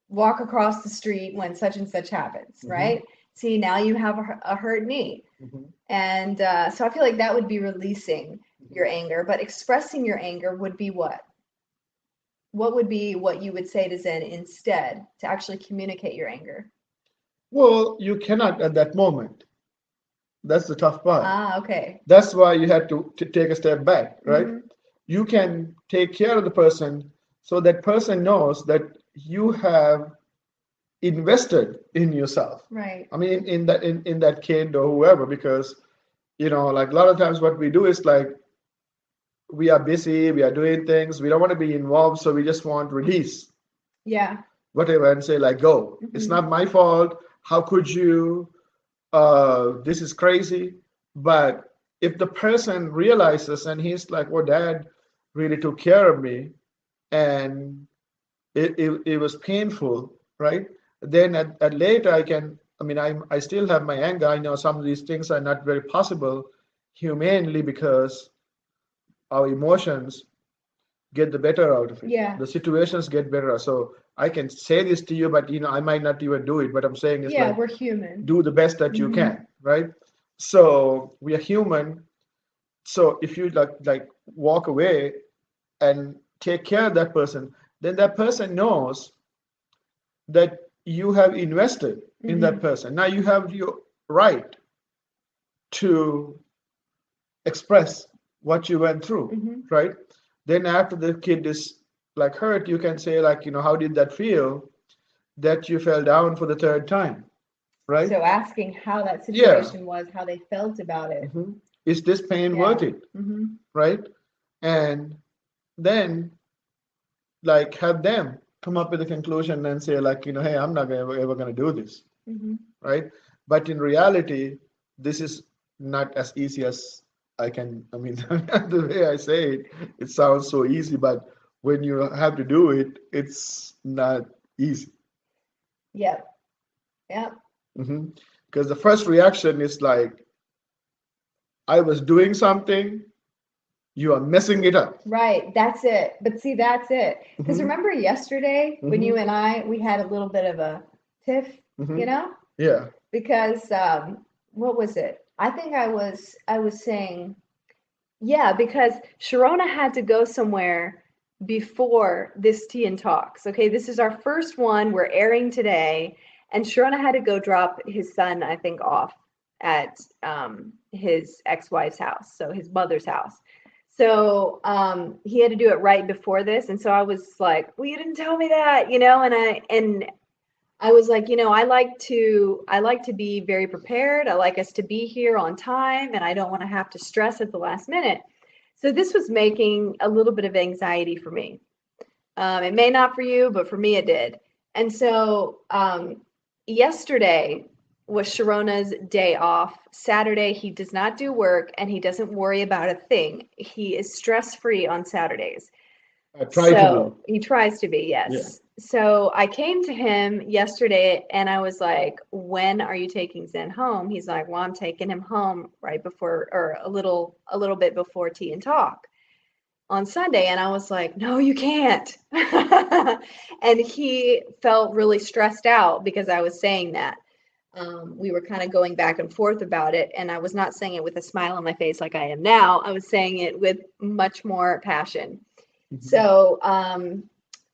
walk across the street when such and such happens, Hmm. right? See, now you have a hurt knee. Hmm. And so I feel like that would be releasing your anger, but expressing your anger would be what? What would be what you would say to Zen instead to actually communicate your anger? Well, you cannot at that moment. That's the tough part. Ah, okay. That's why you had to take a step back, right? Mm-hmm. You can take care of the person so that person knows that you have invested in yourself. Right. I mean, in that kid or whoever, because like a lot of times what we do is like we are busy, we are doing things, we don't want to be involved, so we just want release, Yeah. whatever, and say, like, go. It's Mm-hmm. not my fault. How could you? This is crazy. But if the person realizes and he's like, well, dad really took care of me, and it was painful, right? Then at later I mean, I still have my anger. I know some of these things are not very possible humanely because our emotions get the better out of it. Yeah. The situations get better. So I can say this to you, but I might not even do it. But I'm saying is Yeah, like, we're human. do the best that you Mm-hmm. can, right? So we are human. So if you like walk away and take care of that person, then that person knows that you have invested. in that person. Now you have your right to express what you went through, right? Then after the kid is like hurt, you can say like, how did that feel that you fell down for the third time, right? So asking how that Yeah. situation was, how they felt about it. Is this pain worth Yeah. it, right? And then like have them come up with a conclusion and say like, hey, I'm not ever going to do this, right? But in reality, this is not as easy as I mean, the way I say it, it sounds so easy, but when you have to do it, it's not easy. Yep. Yep. Because the first reaction is like, I was doing something, you are messing it up. Right. That's it. But see, that's it. Because remember yesterday when you and we had a little bit of a tiff, Yeah. Because what was it? I think I was saying, yeah, because Shirona had to go somewhere before this tea and talks. Okay, this is our first one. We're airing today, and Shirona had to go drop his son, I think, off at his ex-wife's house, so his mother's house. So he had to do it right before this, and so I was like, "Well, you didn't tell me that," and I was like, I like to be very prepared. I like us to be here on time, and I don't want to have to stress at the last minute. So this was making a little bit of anxiety for me. It may not for you, but for me it did. And so yesterday was Sharona's day off. Saturday he does not do work and he doesn't worry about a thing. He is stress free on Saturdays. I try to So be. he tries to be, Yeah. yes. So I came to him yesterday and I was like, when are you taking Zen home? He's like, well, I'm taking him home right before or a little bit before tea and talk on Sunday. And I was like, no, you can't. And he felt really stressed out because I was saying that. We were kind of going back and forth about it, and I was not saying it with a smile on my face like I am now. I was saying it with much more passion. So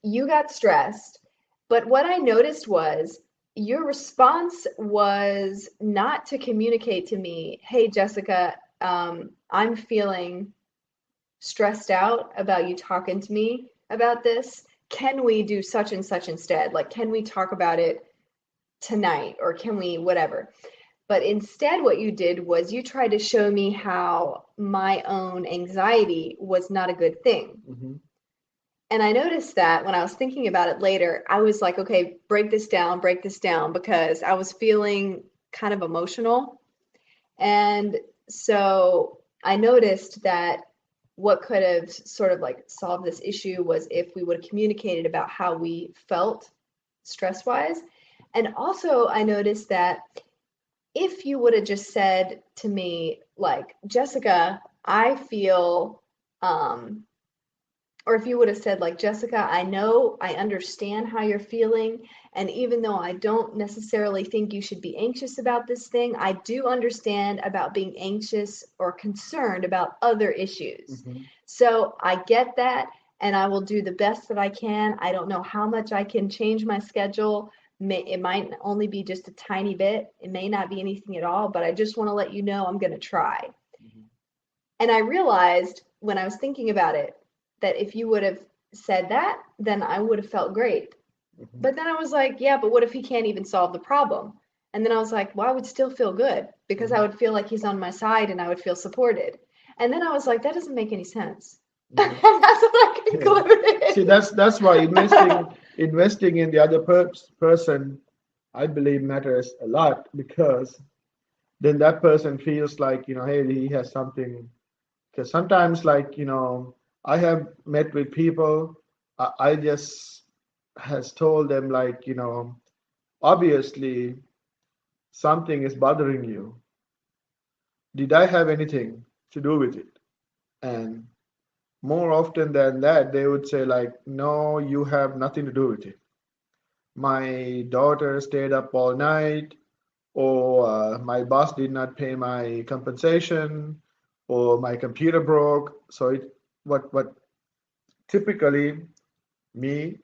you got stressed, but what I noticed was your response was not to communicate to me, hey, Jessica, I'm feeling stressed out about you talking to me about this. Can we do such and such instead? Like, can we talk about it tonight or can we whatever? But instead, what you did was you tried to show me how my own anxiety was not a good thing. And I noticed that when I was thinking about it later, I was like, okay, break this down, because I was feeling kind of emotional. And so I noticed that what could have sort of like solved this issue was if we would have communicated about how we felt stress wise. And also, I noticed that if you would have just said to me, like, Jessica, I feel, or if you would have said, like, Jessica, I know, I understand how you're feeling. And even though I don't necessarily think you should be anxious about this thing, I do understand about being anxious or concerned about other issues. So I get that. And I will do the best that I can. I don't know how much I can change my schedule. It might only be just a tiny bit. It may not be anything at all, but I just want to let you know I'm going to try. And I realized when I was thinking about it, that if you would have said that, then I would have felt great. But then I was like, yeah, but what if he can't even solve the problem? And then I was like, well, I would still feel good because I would feel like he's on my side and I would feel supported. And then I was like, that doesn't make any sense. And that's what I concluded. See, that's why investing in the other person, I believe matters a lot because then that person feels like, hey, he has something. Because sometimes, like, I have met with people, I just has told them, like, obviously something is bothering you. Did I have anything to do with it? And more often than that, they would say, like, no, you have nothing to do with it. My daughter stayed up all night, or my boss did not pay my compensation, or my computer broke. So what typically me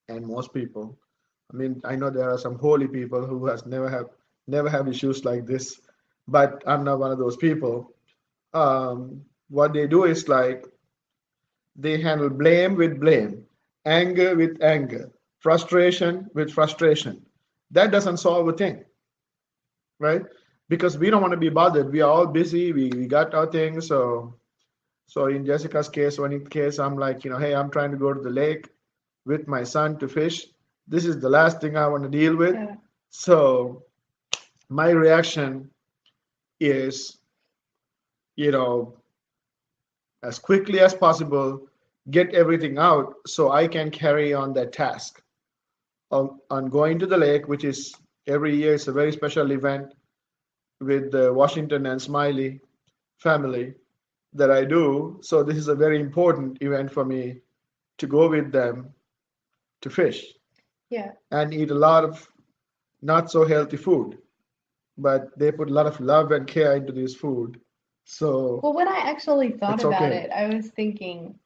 and most people I mean, I know there are some holy people who has never have issues like this, but I'm not one of those people. What they do is like they handle blame with blame, anger with anger, frustration with frustration. That doesn't solve a thing, right? Because we don't want to be bothered. We are all busy. We got our things. So in Jessica's case, one case, I'm like, hey, I'm trying to go to the lake with my son to fish. This is the last thing I want to deal with. Yeah. So my reaction is, you know, as quickly as possible, get everything out so I can carry on that task on going to the lake, which is every year. It's a very special event with the Washington and Smiley family that I do. So this is a very important event for me to go with them to fish Yeah. and eat a lot of not so healthy food, but they put a lot of love and care into this food. So Well, when I actually thought it's about okay. it, I was thinking,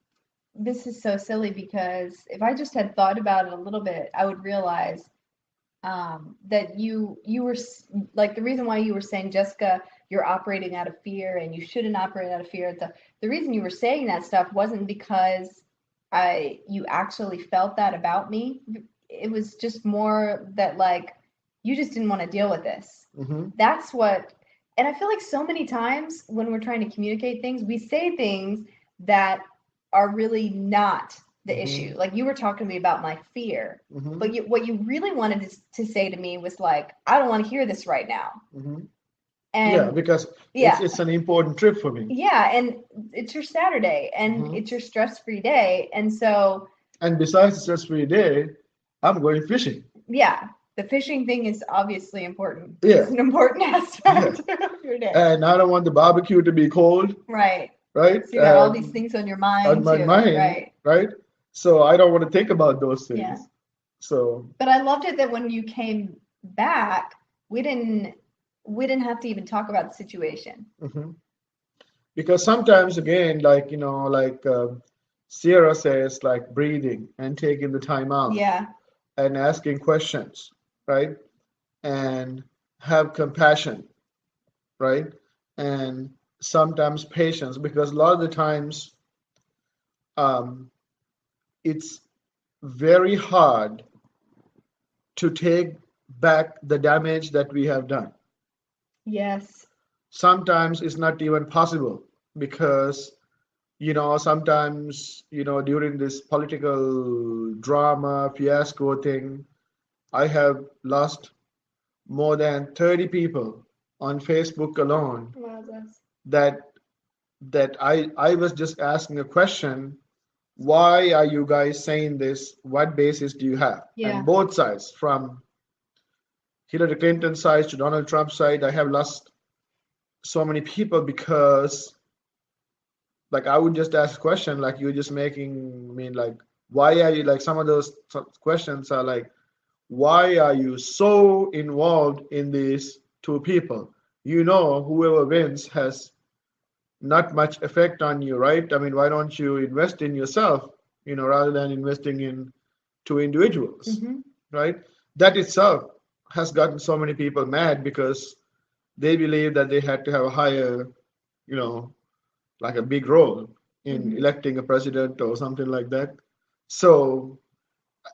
this is so silly because if I just had thought about it a little bit, I would realize that you were like the reason why you were saying, Jessica, you're operating out of fear and you shouldn't operate out of fear. The reason you were saying that stuff wasn't because you actually felt that about me. It was just more that like you just didn't want to deal with this. Hmm. That's what, and I feel like so many times when we're trying to communicate things, we say things that are really not the issue. Hmm. Like you were talking to me about my fear, Hmm. but what you really wanted to say to me was like, I don't want to hear this right now. Hmm. Yeah, And because yeah, it's an important trip for me. yeah, and it's your Saturday and Hmm. it's your stress-free day. And so, And besides the stress-free day, I'm going fishing. yeah, the fishing thing is obviously important. Yeah, It's an important yeah. aspect of your day. And I don't want the barbecue to be cold, Right. right? So you got all these things on your On mind my too. mind, Right. right? So I don't want to think about those Yeah. things. So, But I loved it that when you came back, we didn't we didn't have to even talk about the situation. mhm. Because sometimes again, like Sierra says, like breathing and taking the time out Yeah. and asking questions, right? And have compassion, right? And sometimes patience, because a lot of the times um, it's very hard to take back the damage that we have done. Yes. Sometimes it's not even possible because sometimes during this political drama fiasco thing, I have lost more than 30 people on Facebook alone Wow, that's that I was just asking a question. Why are you guys saying this? What basis do you have? And yeah. both sides, from Hillary Clinton side to Donald Trump side, I have lost so many people because like I would just ask a question like you're just making me like why are you like some of those questions are like why are you so involved in these two people? Whoever wins has not much effect on you, right? I mean, why don't you invest in yourself, rather than investing in two individuals, Mm-hmm. right? That itself has gotten so many people mad because they believe that they had to have a higher, you know, like a big role in Mm-hmm. electing a president or something like that. So,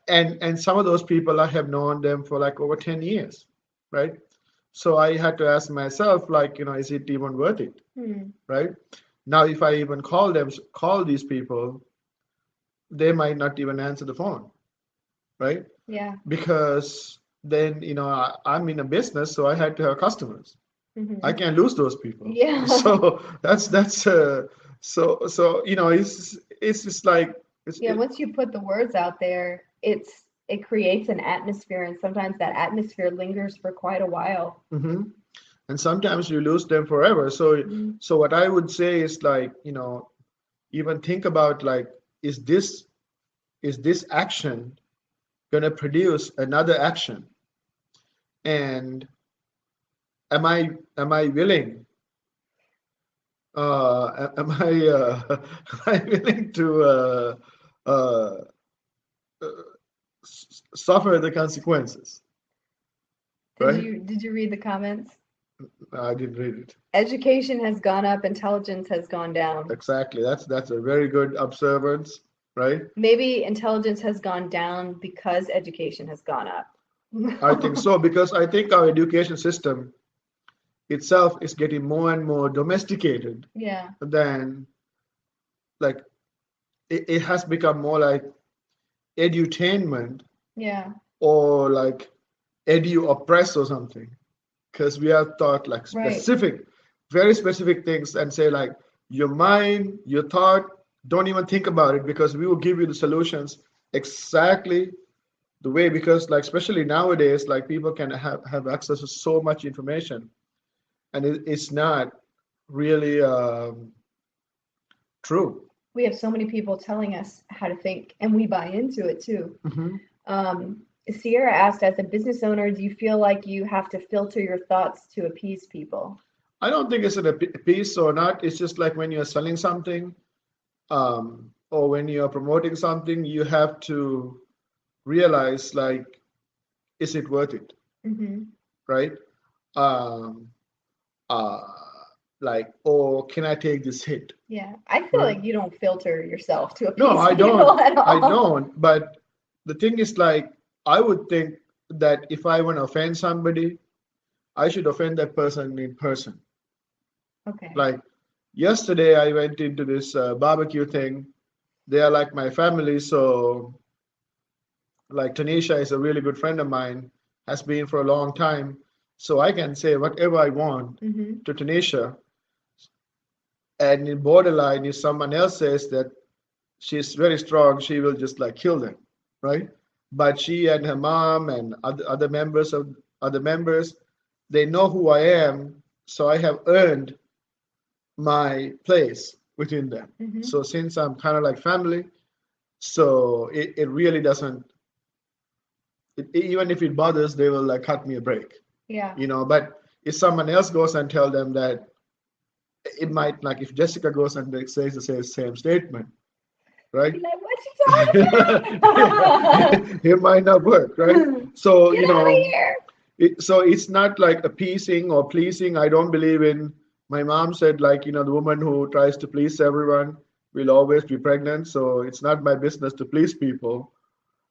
and some of those people I have known them for like over 10 years, right? So I had to ask myself, like, is it even worth it, Hmm. right? Now, if I even call these people, they might not even answer the phone, right? Yeah. Because then, I'm in a business, so I had to have customers. I Mm-hmm. can't lose those people. Yeah. So that's so it's just like it's Yeah, once you put the words out there, it creates an atmosphere, and sometimes that atmosphere lingers for quite a while. mhm. And sometimes you lose them forever. So Mhm. so what I would say is like even think about like is this is this action going to produce another action, and am I willing am I am I willing to uh, suffer the consequences, right? Did you read the comments? I didn't read it. Education has gone up, intelligence has gone down. Exactly. That's a very good observance, right? Maybe intelligence has gone down because education has gone up. I think so because I think our education system itself is getting more and more domesticated Yeah, than like it has become more like edutainment yeah, or like edu oppress or something because we are taught like right. specific, very specific things and say like your mind, your thought, don't even think about it because we will give you the solutions exactly the way because like especially nowadays like people can have access to so much information and it's not really true. We have so many people telling us how to think, and we buy into it too. Hmm. Um, Sierra asked, as a business owner, do you feel like you have to filter your thoughts to appease people? I don't think it's a piece or not. It's just like when you're selling something or when you're promoting something, you have to realize like, is it worth it, Hmm. right? Um, uh, like, or can I take this hit, Yeah, I feel right? like you don't filter yourself to No, appease I people don't. at I all. don't. But the thing is, like, I would think that if I want to offend somebody, I should offend that person in person. Okay. Like yesterday, I went into this barbecue thing. They are like my family, so like Tanisha is a really good friend of mine, has been for a long time. So I can say whatever I want Hmm. to Tanisha. And in borderline, if someone else says that she's very strong, she will just like kill them, right? But she and her mom and other members of other members, they know who I am, so I have earned my place within them. Hmm. So since I'm kind of like family, so it really doesn't, even if it bothers, they will like cut me a break, Yeah. you know. But if someone else goes and tell them that it might like if Jessica goes and they says the same statement, right? Be like, what you talking about? It might not work, right? So, Get out of here. so it's not like appeasing or pleasing. I don't believe in, my mom said, like, the woman who tries to please everyone will always be pregnant. So it's not my business to please people.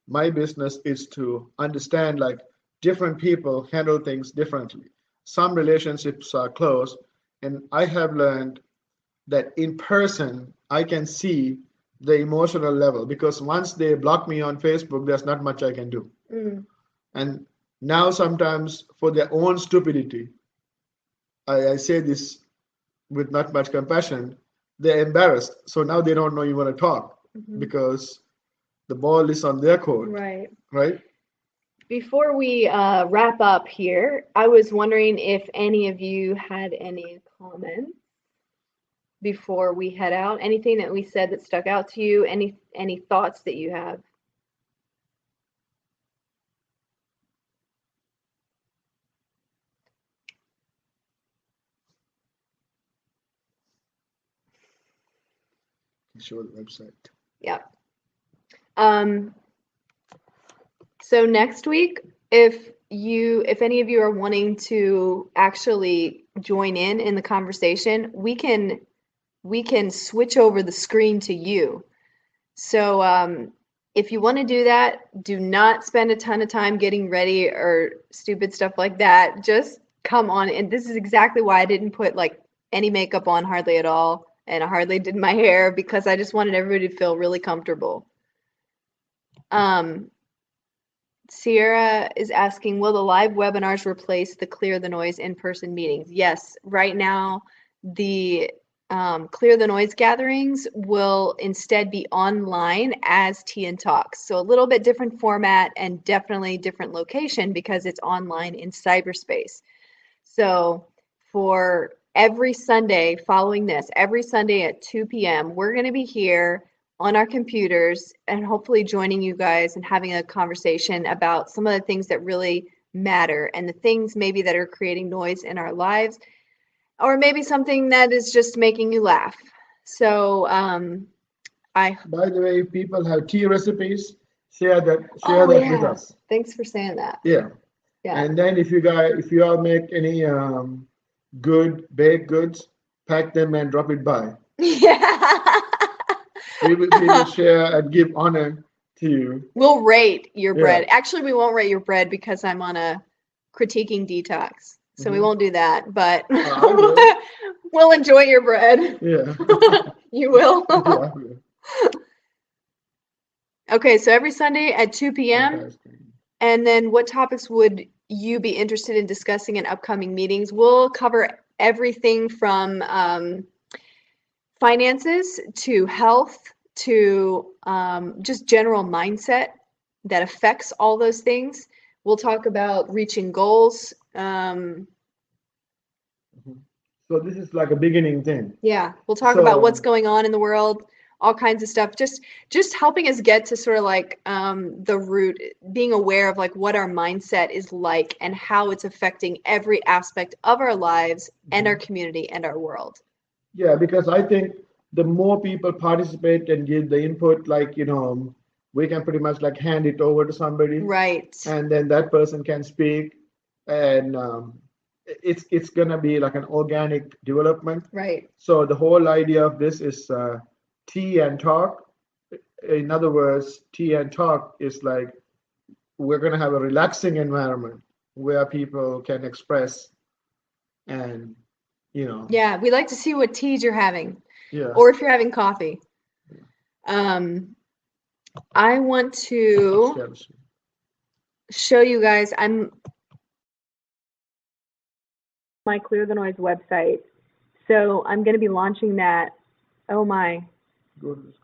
My business is to understand, like, different people handle things differently. Some relationships are close, and I have learned that in person I can see the emotional level because once they block me on Facebook, there's not much I can do. Mm. And now sometimes for their own stupidity, I say this with not much compassion, they're embarrassed. So now they don't know you want to talk Hmm. because the ball is on their court, Right. right? Before we wrap up here, I was wondering if any of you had any comments before we head out. Anything that we said that stuck out to you? Any thoughts that you have? Show the website. Yeah. Um, so next week, if any of you are wanting to actually join in the conversation, we can switch over the screen to you. So if you want to do that, do not spend a ton of time getting ready or stupid stuff like that. Just come on. And this is exactly why I didn't put like any makeup on hardly at all. And I hardly did my hair because I just wanted everybody to feel really comfortable. Um, Sierra is asking, will the live webinars replace the Clear the Noise in-person meetings? Yes, right now the Clear the Noise gatherings will instead be online as Tea and Talks. So a little bit different format and definitely different location because it's online in cyberspace. So for every Sunday following this, every Sunday at 2 p.m., we're going to be here on our computers and hopefully joining you guys and having a conversation about some of the things that really matter and the things maybe that are creating noise in our lives, or maybe something that is just making you laugh. So I By the way, if people have tea recipes, share Oh that with yeah. us. Thanks for saying that. Yeah. Yeah. And then if you all make any good baked goods, pack them and drop it by. Yeah. We will share and give honor to you. We'll rate your Yeah. bread. Actually, we won't rate your bread because I'm on a critiquing detox. So we Hmm. won't do that, but I will. we'll enjoy your bread. Yeah. You will? Yeah, I will. Okay, so every Sunday at 2 p.m. Fantastic. And then what topics would you be interested in discussing in upcoming meetings? We'll cover everything from finances to health to just general mindset that affects all those things. We'll talk about reaching goals. Mhm. So this is like a beginning thing. Yeah, we'll talk about what's So going on in the world, all kinds of stuff. Just helping us get to sort of like the root, being aware of like what our mindset is like and how it's affecting every aspect of our lives and our mhm. community and our world. Yeah, because I think the more people participate and give the input, like, we can pretty much like hand it over to somebody, Right, and then that person can speak, and it's gonna be like an organic development. right. So the whole idea of this is tea and talk. In other words, tea and talk is like we're gonna have a relaxing environment where people can express and you know, Yeah, we like to see what teas you're having, yeah. or if you're having coffee. I want to Establishment. show you guys. I'm my Clear the Noise website. So I'm going to be launching that. Oh my. Go to this.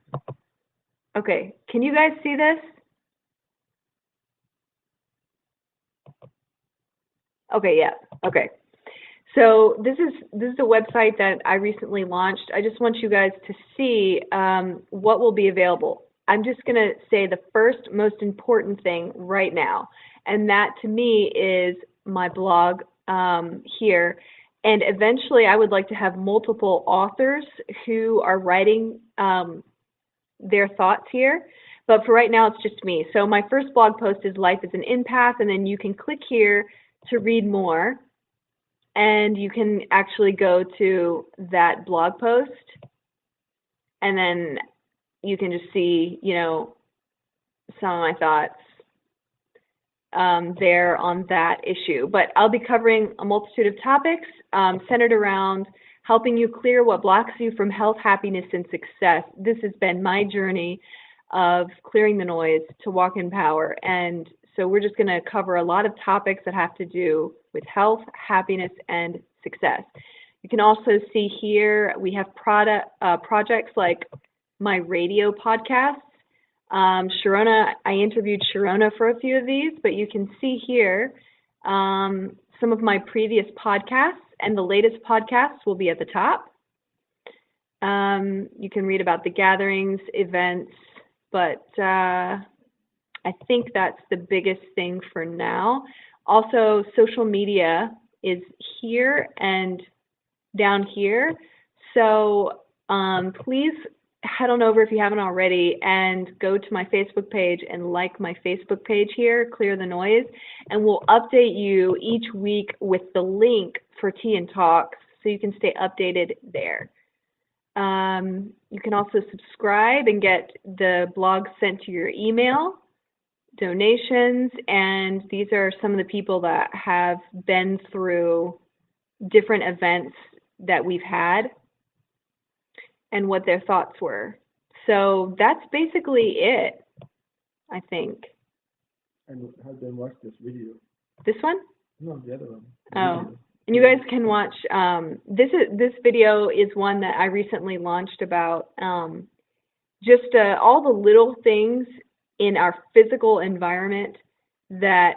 Okay. Can you guys see this? Okay, yeah. Okay. So this is a website that I recently launched. I just want you guys to see what will be available. I'm just going to say the first most important thing right now, and that to me is my blog here. And eventually, I would like to have multiple authors who are writing their thoughts here. But for right now, it's just me. So my first blog post is Life is an Empath, and then you can click here to read more. And you can actually go to that blog post, and then you can just see, some of my thoughts there on that issue. But I'll be covering a multitude of topics centered around helping you clear what blocks you from health, happiness, and success. This has been my journey of clearing the noise to walk in power. And so we're just going to cover a lot of topics that have to do with health, happiness, and success. You can also see here we have projects like my radio podcasts. Shirona, I interviewed Shirona for a few of these, but you can see here some of my previous podcasts, and the latest podcasts will be at the top. You can read about the gatherings, events, but I think that's the biggest thing for now. Also, social media is here and down here. So please head on over if you haven't already and go to my Facebook page and like my Facebook page here, Clear the Noise, and we'll update you each week with the link for Tea and Talks so you can stay updated there. You can also subscribe and get the blog sent to your email, donations, and these are some of the people that have been through different events that we've had and what their thoughts were. So that's basically it, I think. And have them watch this video. This one? No, the other one. Oh. Video. And you guys can watch, this video is one that I recently launched about just all the little things in our physical environment that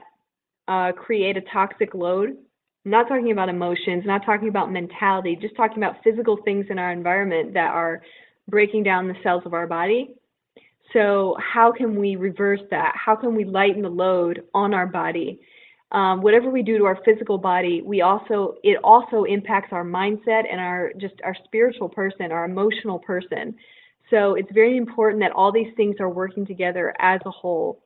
create a toxic load. I'm not talking about emotions, not talking about mentality, just talking about physical things in our environment that are breaking down the cells of our body. So how can we reverse that? How can we lighten the load on our body? Whatever we do to our physical body, it also impacts our mindset and our spiritual person, our emotional person. So it's very important that all these things are working together as a whole.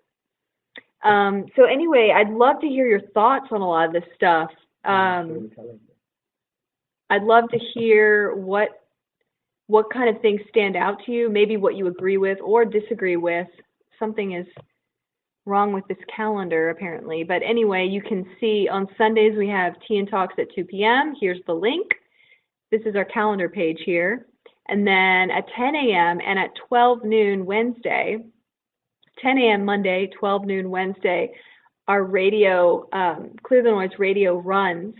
So anyway, I'd love to hear your thoughts on a lot of this stuff. I'd love to hear what kind of things stand out to you, maybe what you agree with or disagree with. Something is wrong with this calendar, apparently. But anyway, you can see on Sundays we have Tea and Talks at 2 p.m. Here's the link. This is our calendar page here. And then at 10 a.m. and at 12 noon Wednesday, 10 a.m. Monday, 12 noon Wednesday, our radio, Clear the Noise radio runs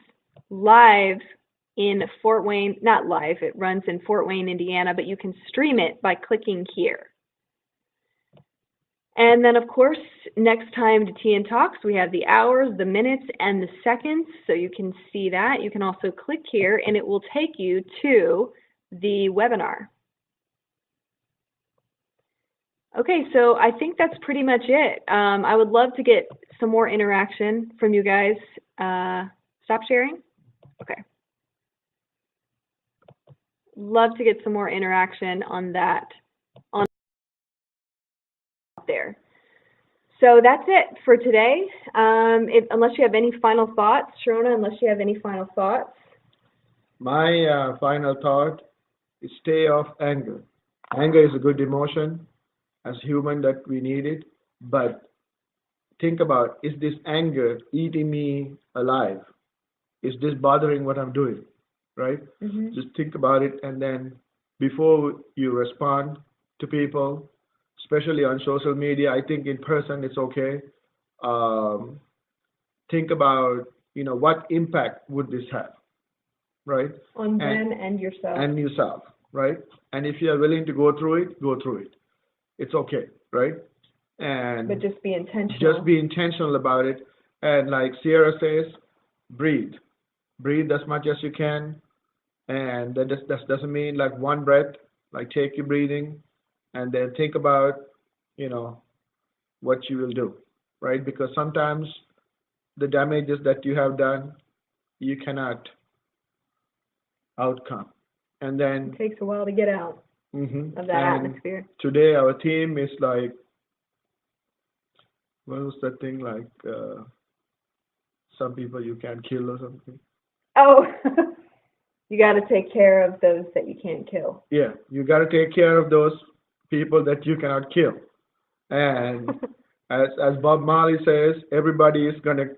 live in Fort Wayne, not live, it runs in Fort Wayne, Indiana, but you can stream it by clicking here. And then, of course, next time to Tea and Talks, we have the hours, the minutes, and the seconds, so you can see that. You can also click here, and it will take you to the webinar. Okay, so I think that's pretty much it. I would love to get some more interaction from you guys. Stop sharing? Okay. Love to get some more interaction on that. There. So that's it for today. Unless you have any final thoughts, Shirona, unless you have any final thoughts. My final thought is stay off anger. Anger is a good emotion as human that we need it, but think about, is this anger eating me alive? Is this bothering what I'm doing, right? Mm-hmm. Just think about it, and then before you respond to people, especially on social media, I think in person it's okay. Think about, what impact would this have, right? On them and yourself. And yourself, right? And if you're willing to go through it, go through it. It's okay, right? But just be intentional. Just be intentional about it. And like Sierra says, breathe. Breathe as much as you can. And that doesn't mean like one breath, like take your breathing, and then think about, what you will do, right? Because sometimes the damages that you have done, you cannot outcome. And then it takes a while to get out of that atmosphere. Today our theme is like, what was that thing like, some people you can't kill or something? Oh, you got to take care of those that you can't kill. Yeah, you got to take care of those people that you cannot kill. And as Bob Marley says, everybody is going to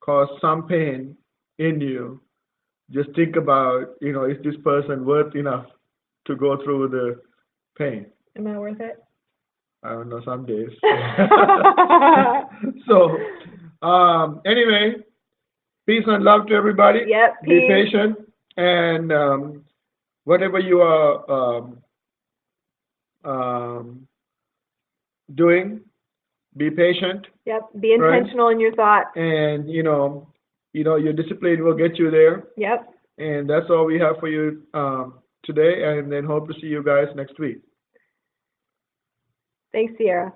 cause some pain in you. Just think about, is this person worth enough to go through the pain? Am I worth it? I don't know, some days. So, anyway, peace and love to everybody. Yep, be patient. And whatever you are doing, be patient. Yep, be intentional in your thoughts. And, your discipline will get you there. Yep. And that's all we have for you today. And then hope to see you guys next week. Thanks, Sierra.